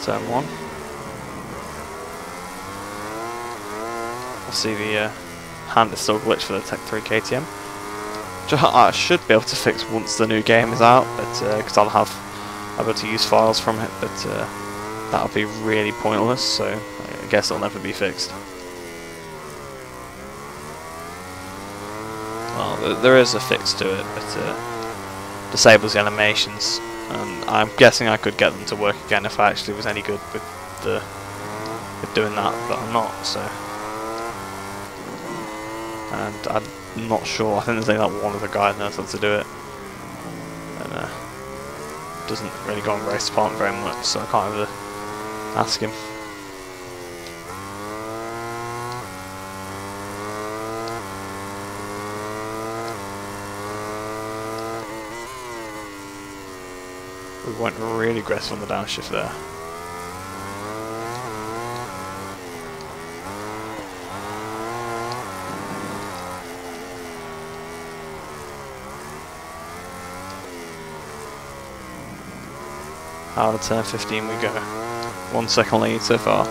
Turn 1. We'll see the hand is still glitched for the Tech 3 KTM. Which I should be able to fix once the new game is out, but because I'll be able to use files from it, but that'll be really pointless, so I guess it'll never be fixed. Well, there is a fix to it, but disables the animations, and I'm guessing I could get them to work again if I actually was any good with doing that, but I'm not, so. And I'm not sure, I think there's only like one other guy that knows how to do it, and doesn't really go on race department very much, so I can't ever ask him. We went really aggressive on the downshift there. Out of turn 15 we go. 1 second lead so far.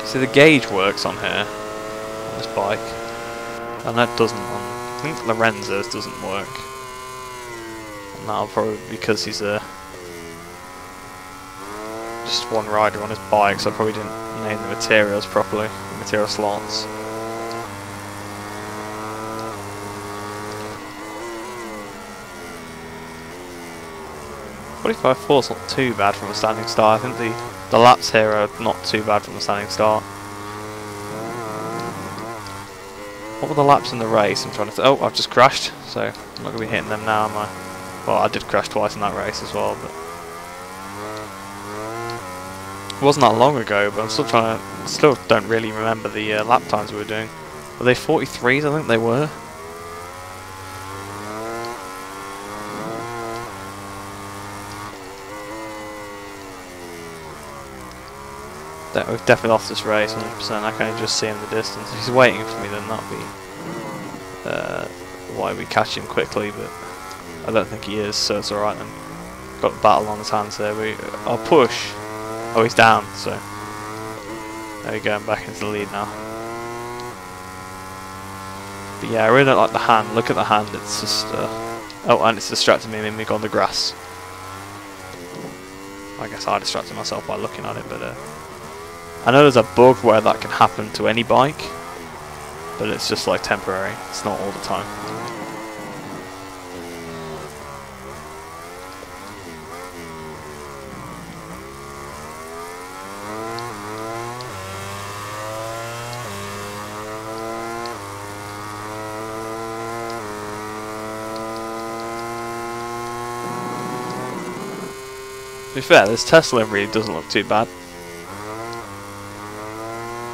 See, the gauge works on here, on this bike, and that doesn't on, I think Lorenzo's doesn't work. And that'll probably be because he's just one rider on his bike, so I probably didn't name the materials properly, the material slots. Qualify 4's not too bad from a standing start. I think the laps here are not too bad from a standing start. What were the laps in the race? I'm trying to oh, I've just crashed, so I'm not going to be hitting them now, am I? Well, I did crash twice in that race as well, but it wasn't that long ago, but I'm still don't really remember the lap times we were doing. Were they 43s? I think they were. We've definitely lost this race 100%. I can just see him in the distance. If he's waiting for me, then that'll be why we catch him quickly, but I don't think he is, so it's alright then. Got the battle on his hands there. I'll push. Oh, he's down, so there we go, I'm back into the lead now. But yeah, I really don't like the hand. Look at the hand, it's just oh, and it's distracting me, made me go on the grass. I guess I distracted myself by looking at it, but I know there's a bug where that can happen to any bike, but it's just like temporary, it's not all the time. To be fair, this Tesla livery doesn't look too bad.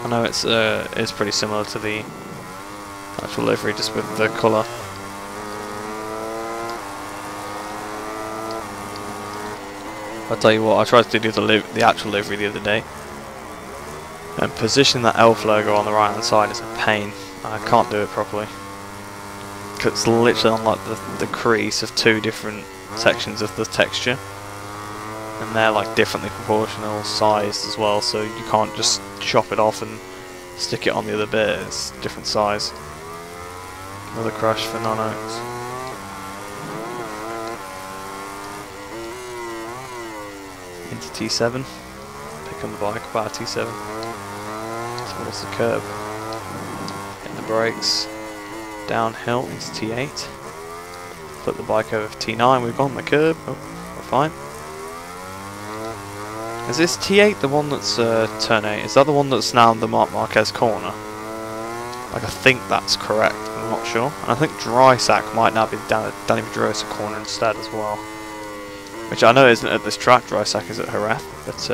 I know it's pretty similar to the actual livery, just with the colour. I'll tell you what, I tried to do the actual livery the other day, and positioning that elf logo on the right hand side is a pain. I can't do it properly. Cause it's literally on like the crease of two different sections of the texture, and they're like differently proportional sized as well, so you can't just chop it off and stick it on the other bit. It's different size. Another crash for non-oaks. Into T7. Pick on the bike about T7 towards the curb. Hit the brakes. Downhill into T8. Flip the bike over for T9. We've gone the curb. Oh, we're fine. Is this T8 the one that's turn 8? Is that the one that's now the Marc Marquez corner? Like, I think that's correct. I'm not sure. And I think Drysack might now be Danny Pedrosa corner instead as well. Which I know isn't at this track. Drysack is at Jerez, but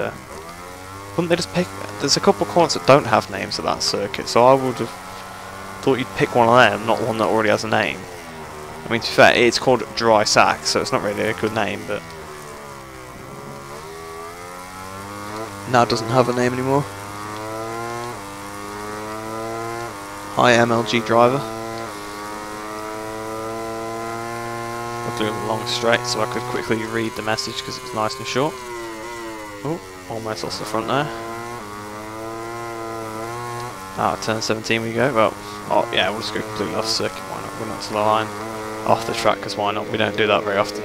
wouldn't they just pick? There's a couple of corners that don't have names at that circuit, so I would have thought you'd pick one of them, not one that already has a name. I mean, to be fair, it's called Drysack, so it's not really a good name, but now it doesn't have a name anymore. Hi, MLG driver. We're doing a long straight, so I could quickly read the message because it was nice and short. Oh, almost lost the front there. Out of turn 17 we go. Well, oh yeah, we'll just go completely off circuit. Why not? We're not to the line. Off the track, because why not? We don't do that very often.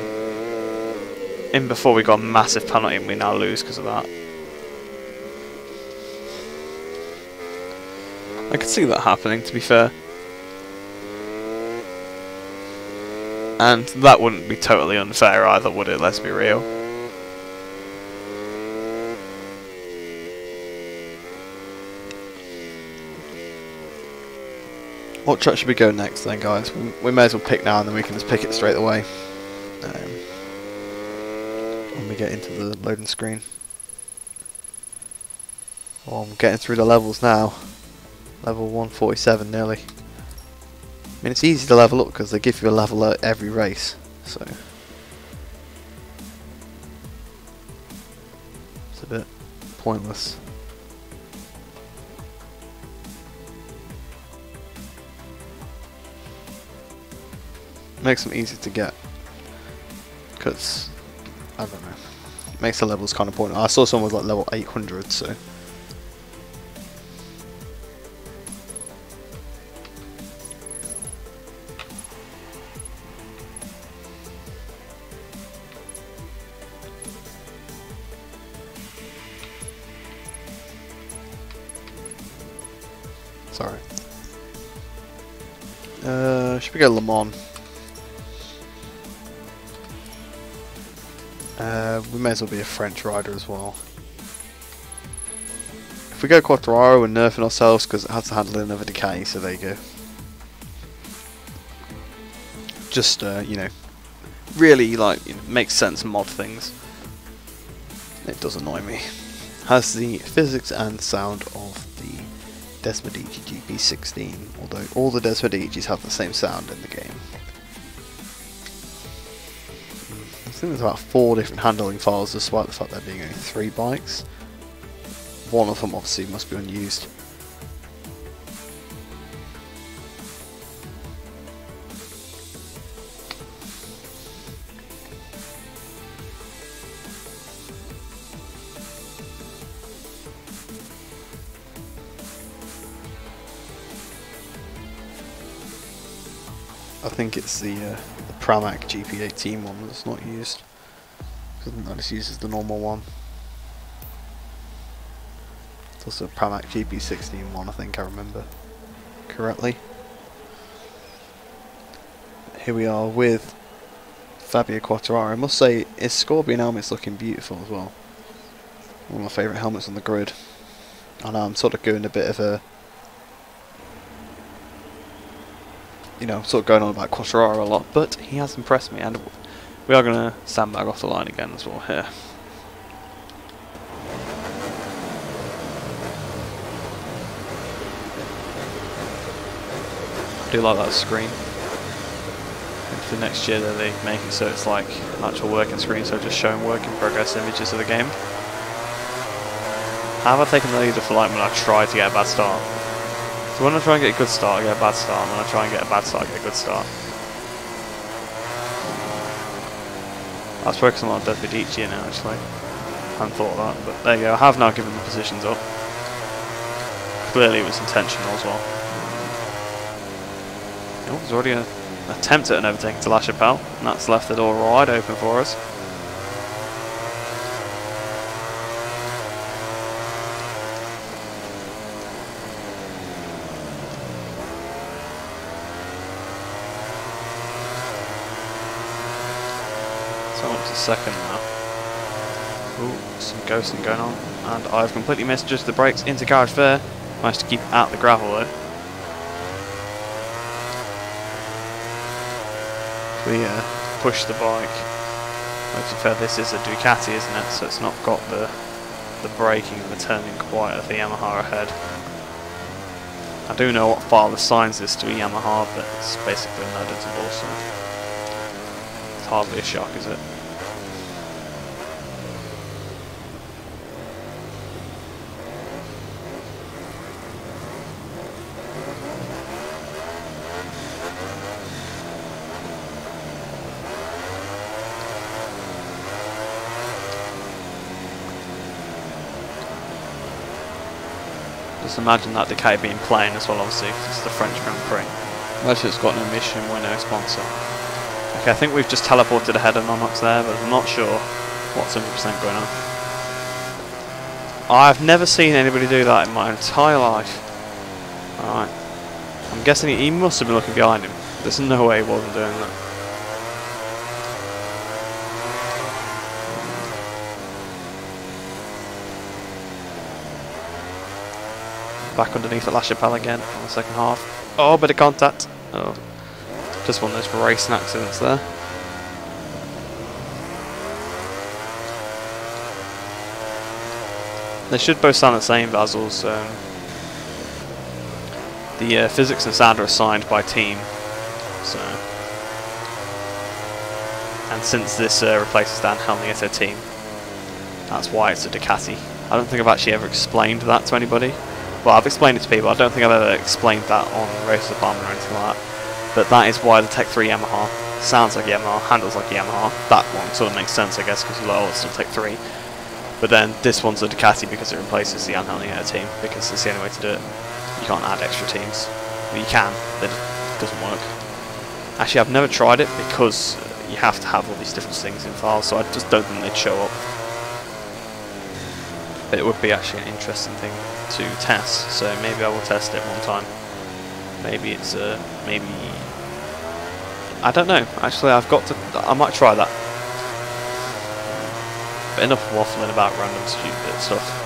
In before we got a massive penalty and we now lose because of that. I could see that happening, to be fair. And that wouldn't be totally unfair either, would it? Let's be real. What track should we go next then, guys? We may as well pick now and then we can just pick it straight away. When we get into the loading screen. Well, I'm getting through the levels now. Level 147 nearly. I mean, it's easy to level up because they give you a level at every race, so it's a bit pointless. Makes them easy to get because I don't know. It makes the levels kind of pointless. I saw someone was like level 800, so. Sorry. Should we go Le Mans? We may as well be a French rider as well. If we go Quartararo, we're nerfing ourselves because it has to handle another decay, so there you go. Just, you know, really, like, you know, makes sense mod things. It does annoy me. Has the physics and sound of the Desmodici GP16, although all the Desmodicis have the same sound in the game. I think there's about 4 different handling files despite the fact there being only 3 bikes. One of them obviously must be unused. I think it's the Pramac GP18 one that's not used. I think that just uses the normal one. It's also a Pramac GP16 one, I think I remember correctly. Here we are with Fabio Quartararo. I must say his Scorpion helmet's looking beautiful as well. One of my favourite helmets on the grid. I know I'm sort of going a bit of a, you know, sort of going on about Quartararo a lot, but he has impressed me, and we are going to sandbag off the line again as well here. I do like that screen. For next year that they make it so it's like an actual working screen, so just showing work in progress images of the game. How have I taken the leader for like when I try to get a bad start? So when I try and get a good start, I get a bad start, and when I try and get a bad start, I get a good start. I was focusing a lot on Death now actually. I hadn't thought of that, but there you go, I have now given the positions up. Clearly it was intentional as well. Oh, there's already an attempt at an overtaking to La Chapelle, and that's left the door wide open for us. So I'm up to second now. Ooh, some ghosting going on, and I've completely misjudged the brakes into garage fair. Managed to keep out the gravel though. We push the bike. To be fair, this is a Ducati, isn't it? So it's not got the braking and the turning quite as the Yamaha ahead. I do know what file assigns this to a Yamaha, but it's basically negligible, so it's hardly a shock, is it? Just imagine that Ducati being plain as well, obviously, because it's the French Grand Prix. Imagine it's got no mission, we're no sponsor. Okay, I think we've just teleported ahead of Nonox there, but I'm not sure what's 100% going on. I've never seen anybody do that in my entire life. Alright. I'm guessing he must have been looking behind him. There's no way he wasn't doing that. Back underneath at La Chapelle again on the second half. Oh, bit of contact. Oh, just one of those racing accidents there. They should both sound the same, Basil's. The physics and sound are assigned by team. So, and since this replaces Dan Helnieto team, that's why it's a Ducati. I don't think I've actually ever explained that to anybody. Well, I've explained it to people, I don't think I've ever explained that on Race Department or anything like that. But that is why the Tech 3 Yamaha sounds like Yamaha, handles like Yamaha. That one sort of makes sense, I guess, because you're like, oh, it's still Tech 3. But then this one's a Ducati because it replaces the Angelina team, because it's the only way to do it. You can't add extra teams. Well, you can, but it doesn't work. Actually, I've never tried it because you have to have all these different things in files, so I just don't think they'd show up. But it would be actually an interesting thing to test, so maybe I will test it one time. Maybe it's maybe I don't know. Actually, I might try that. But enough waffling about random stupid stuff.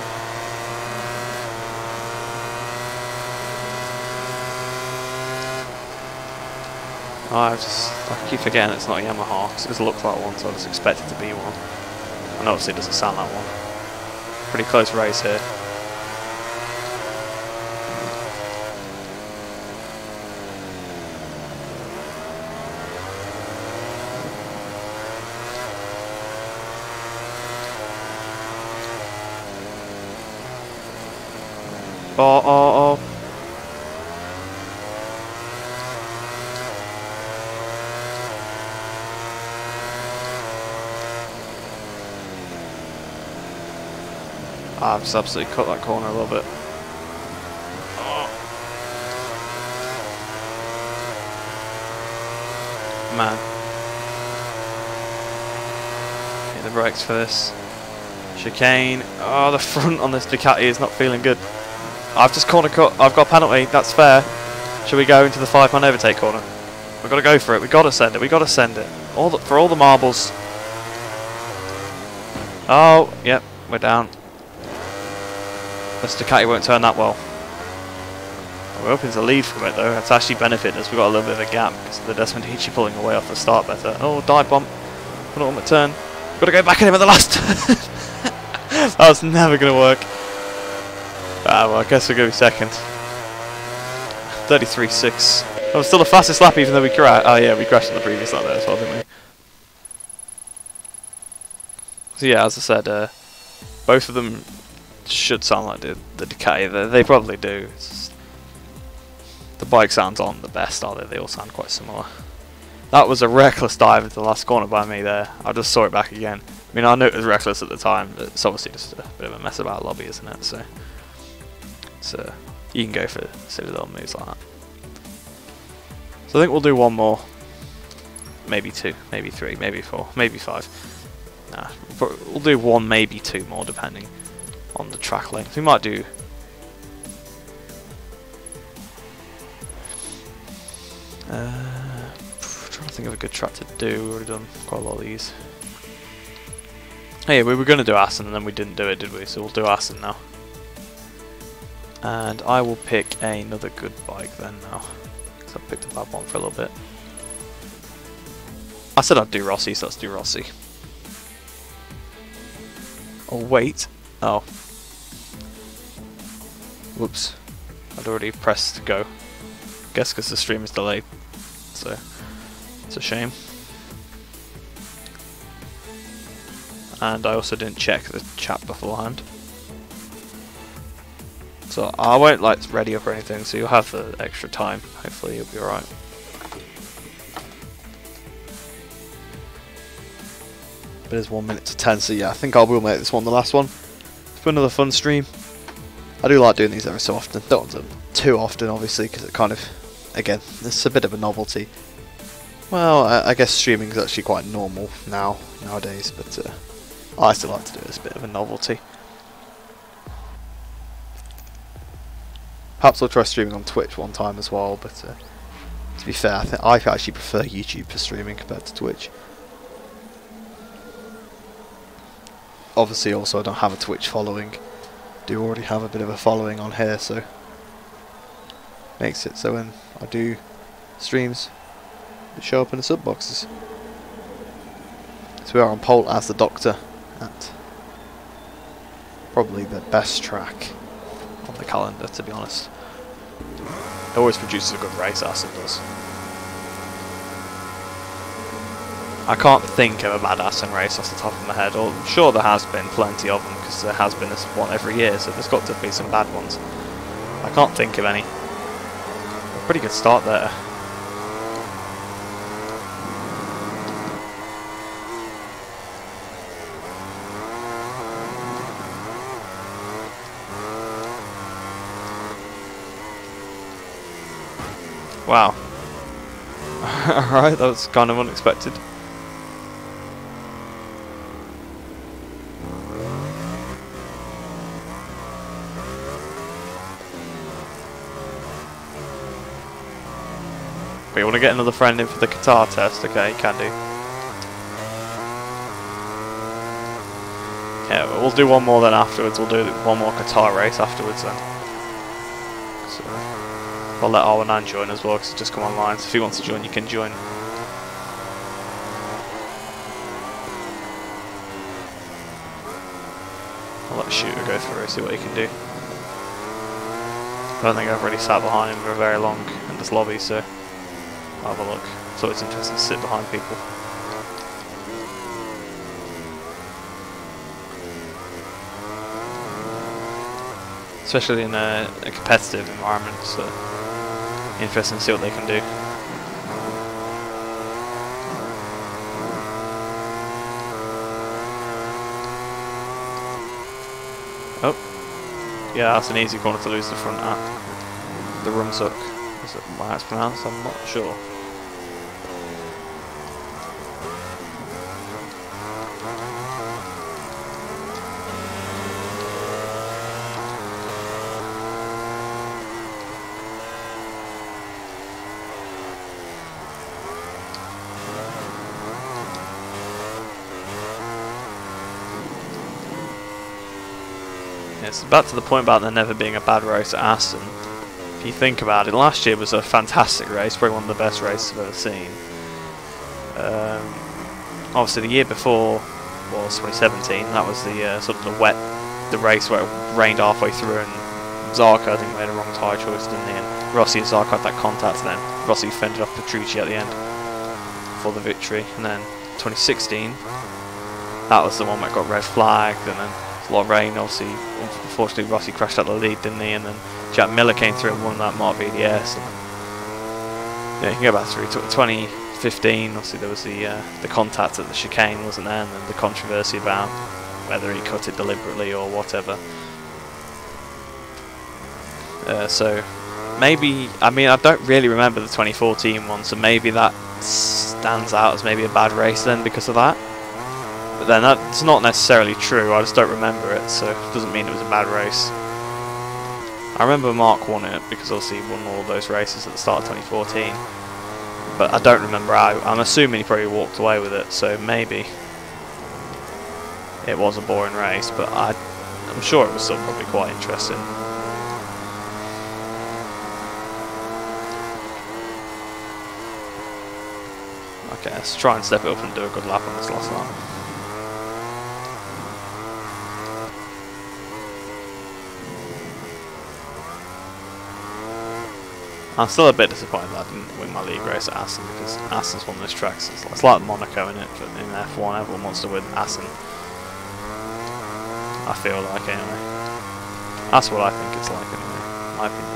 I keep forgetting it's not a Yamaha because it doesn't look like one, so I just expect it to be one. And obviously it doesn't sound like one. Pretty close race here. Oh. I've just absolutely cut that corner a little bit. Oh. Man. Hit the brakes for this. Chicane. Oh, the front on this Ducati is not feeling good. I've just corner cut. I've got a penalty. That's fair. Should we go into the 5-man overtake corner? We've got to go for it. We've got to send it. We've got to send it. For all the marbles. Oh, yep. We're down. This Ducati won't turn that well. We're hoping to lead from it though. It's actually benefited us. We've got a little bit of a gap because of the Desmond pulling away off the start better. Oh, dive bomb. Penultimate turn. We've got to go back at him at the last turn. That was never going to work. Ah, well, I guess we're going to be second. 33.6. I was still the fastest lap even though we crashed. Oh yeah, we crashed in the previous lap there as well, didn't we? So yeah, as I said, both of them should sound like the Ducati. They probably do. It's just, the bike sounds aren't the best, are they? They all sound quite similar. That was a reckless dive into the last corner by me there. I just saw it back again. I mean, I knew it was reckless at the time, but it's obviously just a bit of a mess about lobby, isn't it? So you can go for silly little moves like that. So I think we'll do one more. Maybe two, maybe three, maybe four, maybe five. Nah, we'll do one, maybe two more, depending on the track length. We might do... trying to think of a good track to do. We've already done quite a lot of these. Hey, we were going to do Assen and then we didn't do it, did we? So we'll do Assen now. And I will pick another good bike then now. Because I picked a bad one for a little bit. I said I'd do Rossi, so let's do Rossi. Oh, wait. Oh. Whoops. I'd already pressed go. Guess because the stream is delayed. So, it's a shame. And I also didn't check the chat beforehand. So I won't like ready up or anything, so you'll have the extra time. Hopefully you'll be alright. But it's 1 minute to 10, so yeah, I think I will make this one the last one. For another fun stream. I do like doing these every so often. Don't do them too often, obviously, because it kind of, again, it's a bit of a novelty. Well, I guess streaming is actually quite normal nowadays, but I still like to do it as a bit of a novelty. Perhaps I'll try streaming on Twitch one time as well, but to be fair, I actually prefer YouTube for streaming compared to Twitch. Obviously, also I don't have a Twitch following. I do already have a bit of a following on here, so makes it so when I do streams, it show up in the sub boxes. So we are on pole as the Doctor at probably the best track on the calendar, to be honest. It always produces a good race, Assen does. I can't think of a bad Assen race off the top of my head. Or I'm sure there has been plenty of them, because there has been one every year, so there's got to be some bad ones. I can't think of any. A pretty good start there. Wow. Alright, that was kind of unexpected. But you want to get another friend in for the Qatar test? Okay, you can do. Yeah, but we'll do one more then afterwards. We'll do one more Qatar race afterwards then. So I'll let R19 join as well, because he's just come online. So if he wants to join, you can join. I'll let Shooter go through, see what he can do. I don't think I've really sat behind him for very long in this lobby, so I'll have a look. It's always interesting to sit behind people. Especially in a competitive environment, so interesting to see what they can do. Oh, yeah, that's an easy corner to lose the front at. The Rumsuck. Is it how it's pronounced? I'm not sure. It's back to the point about there never being a bad race at Assen. If you think about it, last year was a fantastic race, probably one of the best races I've ever seen. Obviously the year before was 2017, that was the sort of the race where it rained halfway through, and Zarko I think made a wrong tyre choice, didn't he? And Rossi and Zarco had that contact, and then Rossi fended off Petrucci at the end for the victory. And then 2016, that was the one that got red flagged, and then a lot of rain. Obviously, unfortunately, Rossi crashed out the lead, didn't he? And then Jack Miller came through and won that Mark VDS. And, yeah, you can go back through 2015. Obviously, there was the contact at the chicane, wasn't there? And then the controversy about whether he cut it deliberately or whatever. So maybe, I mean, I don't really remember the 2014 one, so maybe that stands out as maybe a bad race then because of that. But then that's not necessarily true, I just don't remember it, so it doesn't mean it was a bad race. I remember Mark won it because obviously he won all those races at the start of 2014. But I don't remember how. I'm assuming he probably walked away with it, so maybe it was a boring race, but I'm sure it was still probably quite interesting. Okay, let's try and step it up and do a good lap on this last lap. I'm still a bit disappointed that I didn't win my league race at Assen, because Assen's one of those tracks. It's like Monaco in it, but in F1 everyone wants to win Assen. I feel like anyway. That's what I think it's like anyway, in my opinion.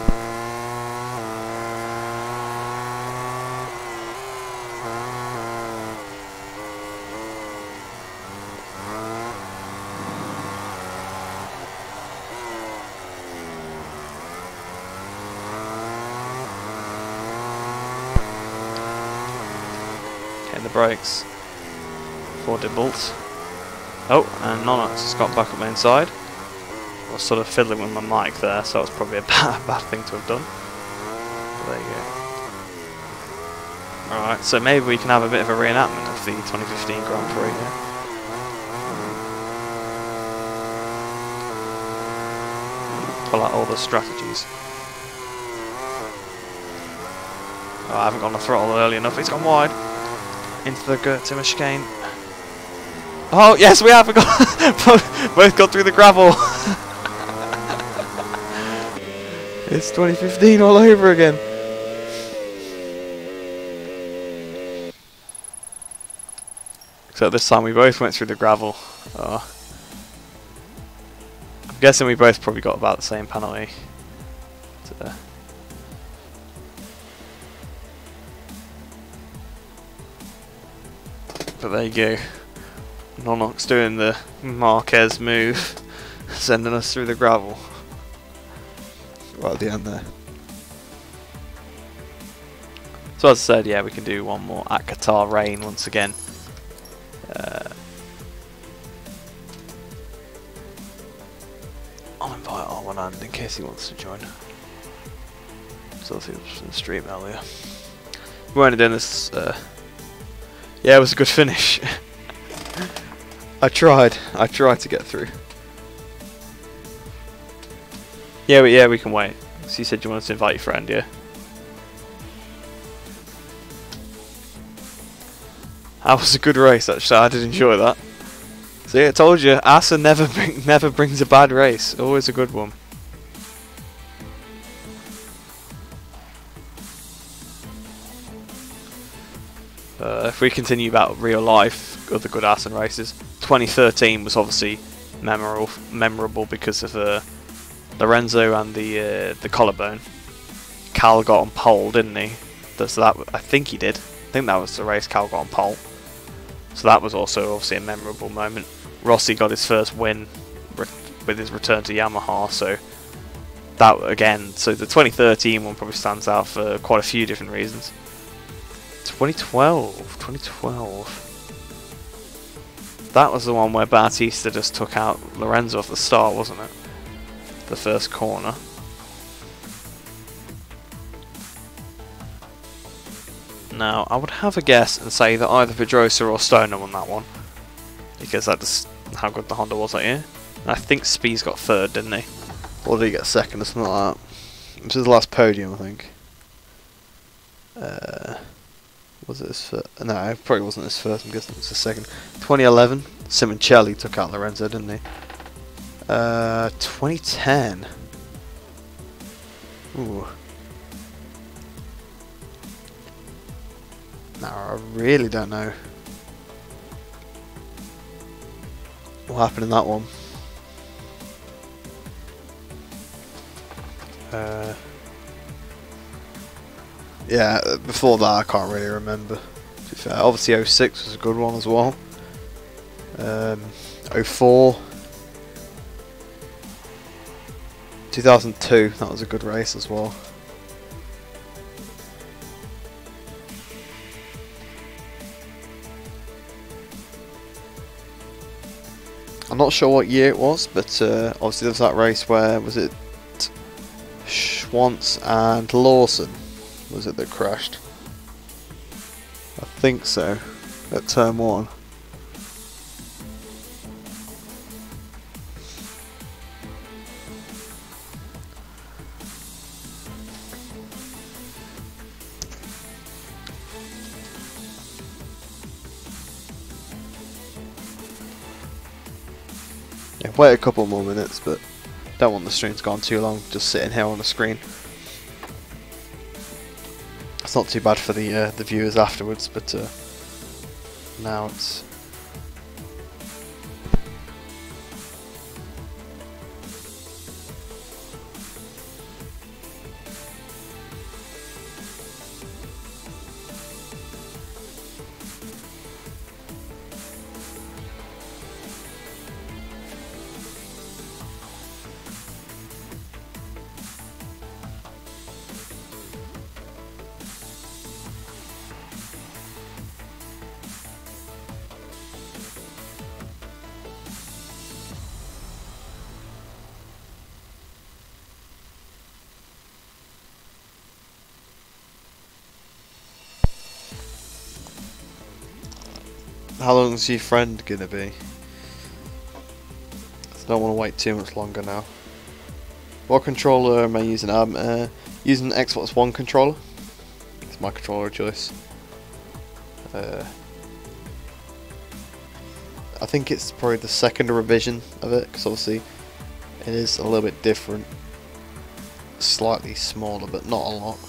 Okay, the brakes for Dibbles. Oh, and Nonox has got back up my inside. I was sort of fiddling with my mic there, so it's probably a bad thing to have done. But there you go. Alright, so maybe we can have a bit of a reenactment of the 2015 Grand Prix here. Pull out all the strategies. Oh, I haven't gone the throttle early enough, it's gone wide. Into the Timmer chicane. Oh yes, we have both got through the gravel. It's 2015 all over again. So this time we both went through the gravel. I'm guessing we both probably got about the same penalty. But there you go. Nonox doing the Marquez move, sending us through the gravel. Right at the end there. So as I said, yeah, we can do one more at Qatar rain once again. I'll invite R1 in case he wants to join. So I think it was in the stream earlier. We're only doing this. Yeah, it was a good finish. I tried to get through. Yeah, we can wait. So you said you wanted to invite your friend, yeah? That was a good race, actually. I did enjoy that. See, I told you, Assen never brings a bad race. Always a good one. If we continue about real life, other good Assen races, 2013 was obviously memorable because of Lorenzo and the collarbone. Cal got on pole, didn't he? So that, I think he did. I think that was the race Cal got on pole. So that was also obviously a memorable moment. Rossi got his first win with his return to Yamaha, so that again, so the 2013 one probably stands out for quite a few different reasons. 2012. That was the one where Bautista just took out Lorenzo off the start, wasn't it? The first corner. Now, I would have a guess and say that either Pedrosa or Stoner won that one, because that's how good the Honda was that year. And I think Spies got third, didn't he? Or did he get second or something like that? This is the last podium, I think. Was it his first? No, it probably wasn't his first. I'm guessing it was his second. 2011, Simoncelli took out Lorenzo, didn't he? 2010. Ooh. Now I really don't know what happened in that one. Yeah, before that I can't really remember. To be fair, obviously 06 was a good one as well. 04, 2002, that was a good race as well. I'm not sure what year it was, but obviously there was that race where, was it Schwantz and Lawson, was it, that crashed? I think so, at turn 1. Yeah, wait a couple more minutes, but don't want the stream to go on too long, just sitting here on the screen. It's not too bad for the viewers afterwards, but now it's... How long is your friend gonna be? I don't want to wait too much longer now. What controller am I using? I'm using Xbox One controller. It's my controller of choice. I think it's probably the second revision of it, because obviously it is a little bit different. Slightly smaller, but not a lot.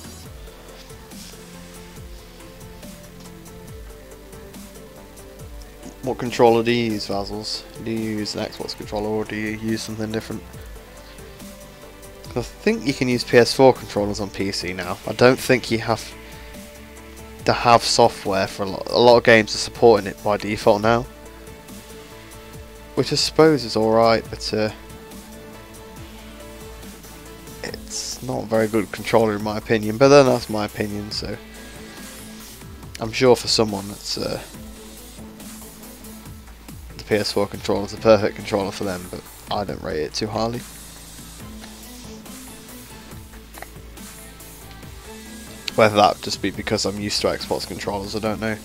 What controller do you use, Vazels? Do you use an Xbox controller or do you use something different? I think you can use PS4 controllers on PC now. I don't think you have to have software for a lot of games are supporting it by default now. Which I suppose is alright, but it's not a very good controller in my opinion. But then that's my opinion, so I'm sure for someone that's PS4 controller is the perfect controller for them, but I don't rate it too highly. Whether that would just be because I'm used to Xbox controllers, I don't know.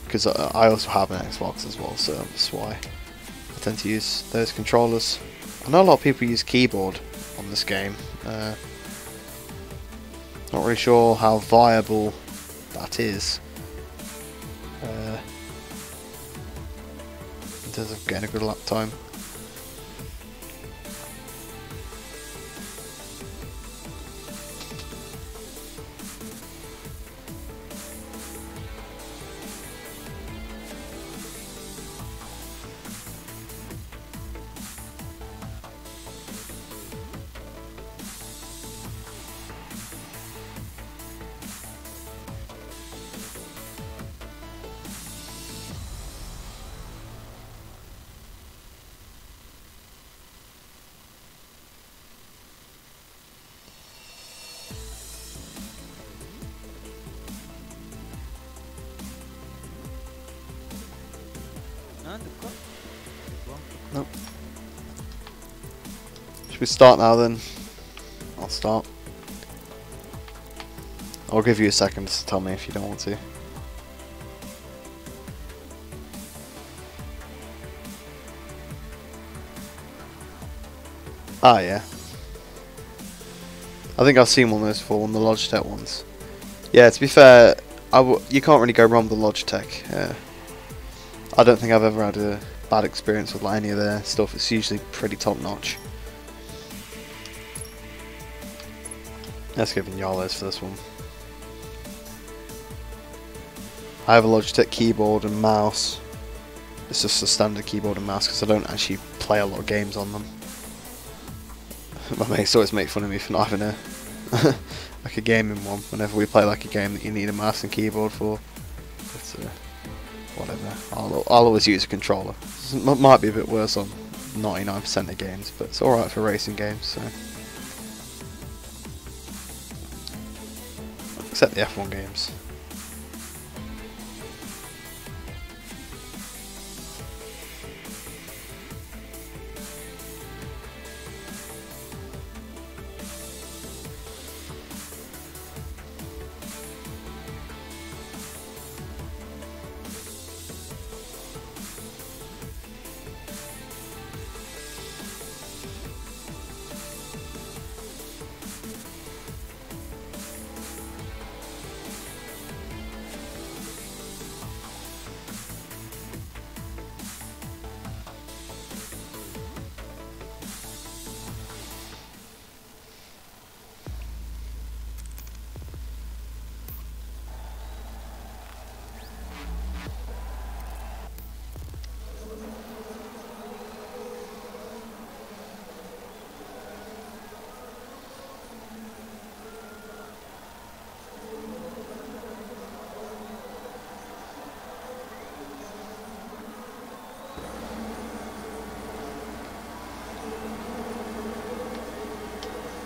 Because I also have an Xbox as well, so that's why I tend to use those controllers. I know a lot of people use keyboard on this game. Not really sure how viable that is. In terms of getting a good lap time. Nope. Should we start now then? I'll start. I'll give you a second to tell me if you don't want to. Ah, yeah. I think I've seen one of those before, one of the Logitech ones. Yeah, to be fair, you can't really go wrong with the Logitech. I don't think I've ever had a bad experience with like any of their stuff. It's usually pretty top notch. Let's give Vinales for this one. I have a Logitech keyboard and mouse. It's just a standard keyboard and mouse because I don't actually play a lot of games on them. My mates always make fun of me for not having a like a gaming one whenever we play like a game that you need a mouse and keyboard for. But whatever, I'll always use a controller. It might be a bit worse on 99% of games, but it's alright for racing games. So, except the F1 games.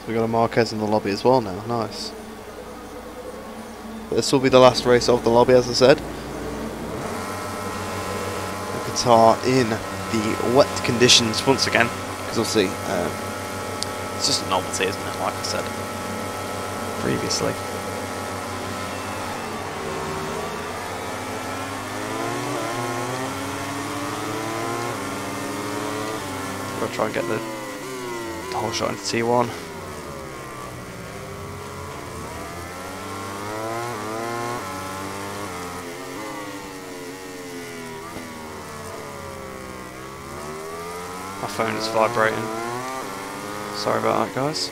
We got a Marquez in the lobby as well now, nice. But this will be the last race of the lobby, as I said. The Qatar in the wet conditions once again, because we'll see. It's just a novelty, isn't it, like I said previously. We'll try and get the whole shot into T1. My phone is vibrating. Sorry about that, guys.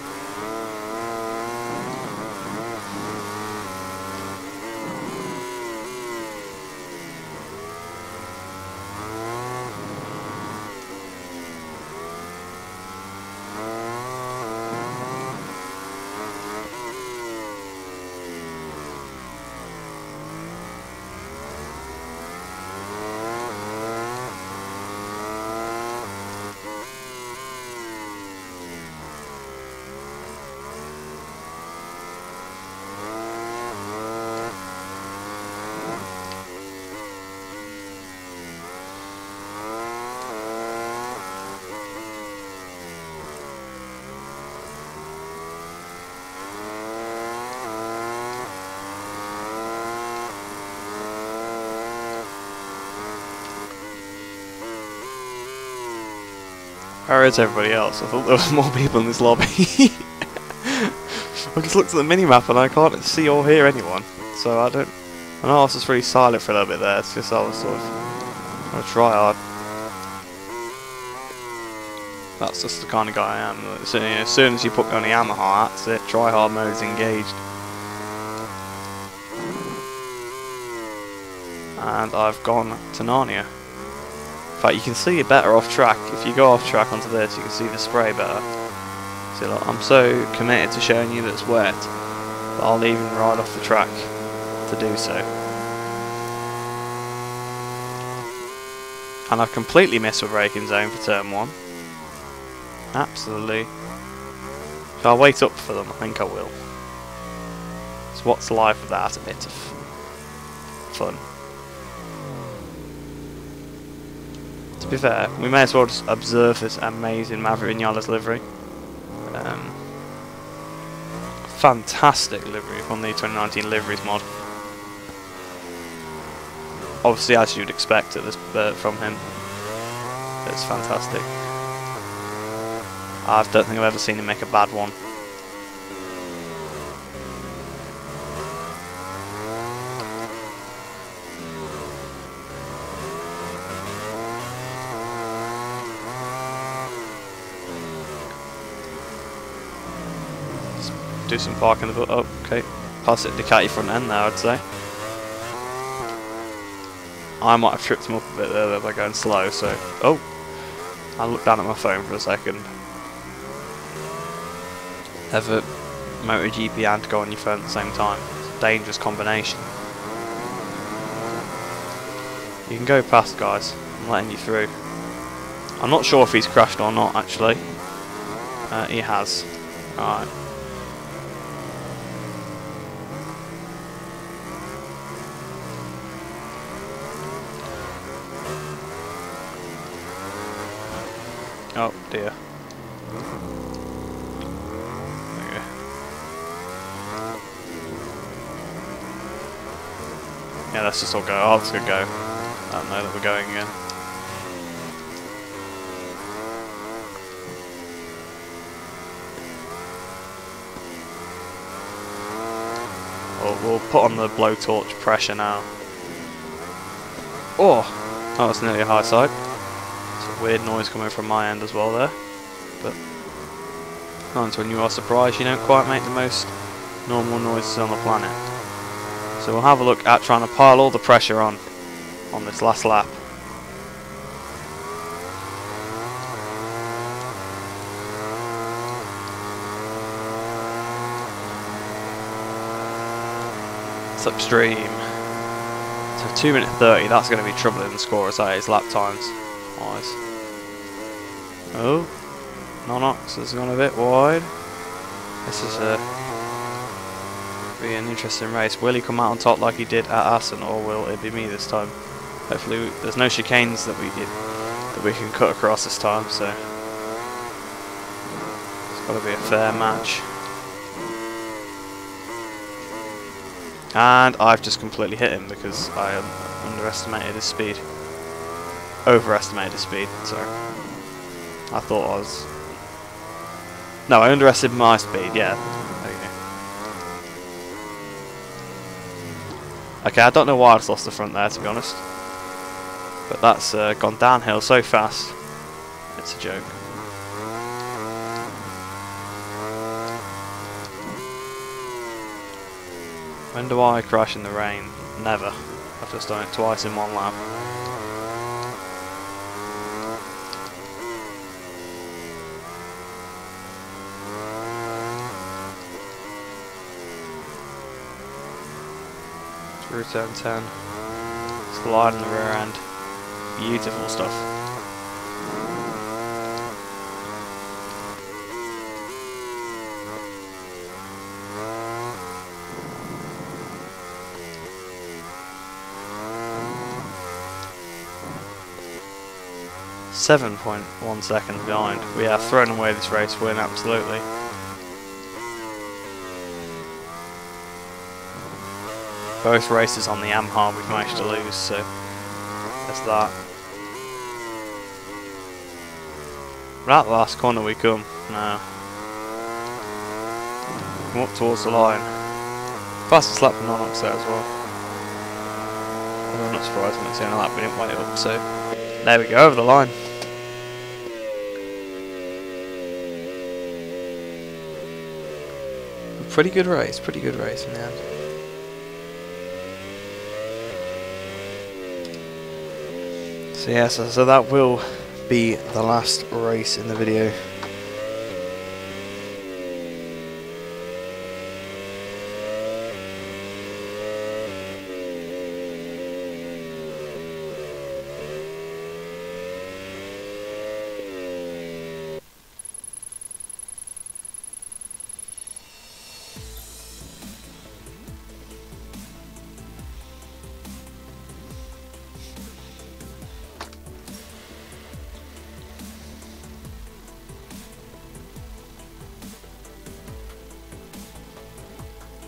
Where is everybody else? I thought there was more people in this lobby. I just looked at the minimap and I can't see or hear anyone. So I know I was just really silent for a little bit there. It's just I was sort of trying to try hard. That's just the kind of guy I am. So, you know, as soon as you put me on the Yamaha, that's it. Try hard mode is engaged. And I've gone to Narnia. In fact, you can see it better off track. If you go off track onto this, you can see the spray better. See, look, I'm so committed to showing you that it's wet that I'll even ride off the track to do so. And I've completely missed the braking zone for turn 1. Absolutely. Shall I wait up for them? I think I will. So what's life without a bit of fun? To be fair, we may as well just observe this amazing Maverick Vinales livery. Fantastic livery on the 2019 liveries mod. Obviously, as you'd expect at this, from him, it's fantastic. I don't think I've ever seen him make a bad one. Do some parking. Oh, okay. Pass it Ducati front end there, I'd say. I might have tripped him up a bit there by going slow, so... Oh! I looked down at my phone for a second. Ever MotoGP and go on your phone at the same time. It's a dangerous combination. You can go past, guys. I'm letting you through. I'm not sure if he's crashed or not, actually. He has. Alright. Oh dear. Okay. Yeah, let's just all go. Oh, let's go. I don't know that we're going again. We'll put on the blowtorch pressure now. Oh! Oh, that's nearly a high side. It's a weird noise coming from my end as well there. But sometimes when you are surprised you don't quite make the most normal noises on the planet. So we'll have a look at trying to pile all the pressure on this last lap. It's upstream. So 2 minute 30, that's going to be troubling the score as that is lap times wise. Oh, Nonox has gone a bit wide. This is be an interesting race. Will he come out on top like he did at Assen, or will it be me this time? Hopefully there's no chicanes that we can cut across this time, so it's got to be a fair match. And I've just completely hit him because I underestimated his speed. Overestimated his speed, sorry. I thought I was... No, I underestimated my speed, yeah. There you go. Okay, I don't know why I just lost the front there, to be honest. But that's gone downhill so fast, it's a joke. When do I crash in the rain? Never. I've just done it twice in one lap. Through turn 10. Slide in the rear end. Beautiful stuff. .1 seconds behind. We have thrown away this race win, absolutely. Both races on the Yamaha we've managed to lose, so that's that. Right at the last corner we come now. Come up towards the line. Fastest lap from Nonox there as well. I'm not surprised when it's the only lap we didn't wait up, so there we go, over the line. Pretty good race in the end. So yeah, so that will be the last race in the video.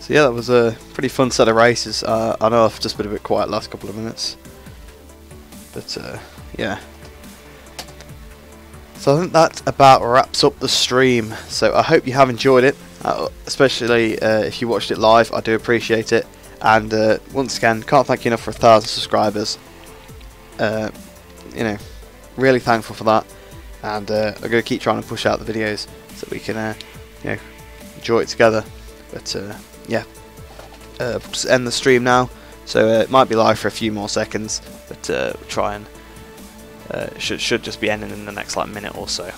So yeah, that was a pretty fun set of races. I know I've just been a bit quiet last couple of minutes, but yeah. So I think that about wraps up the stream. So I hope you have enjoyed it, especially if you watched it live. I do appreciate it, and once again, can't thank you enough for 1,000 subscribers. You know, really thankful for that, and I'm going to keep trying to push out the videos so we can you know, enjoy it together. But yeah, just end the stream now. So it might be live for a few more seconds, but we'll try and should just be ending in the next like minute or so.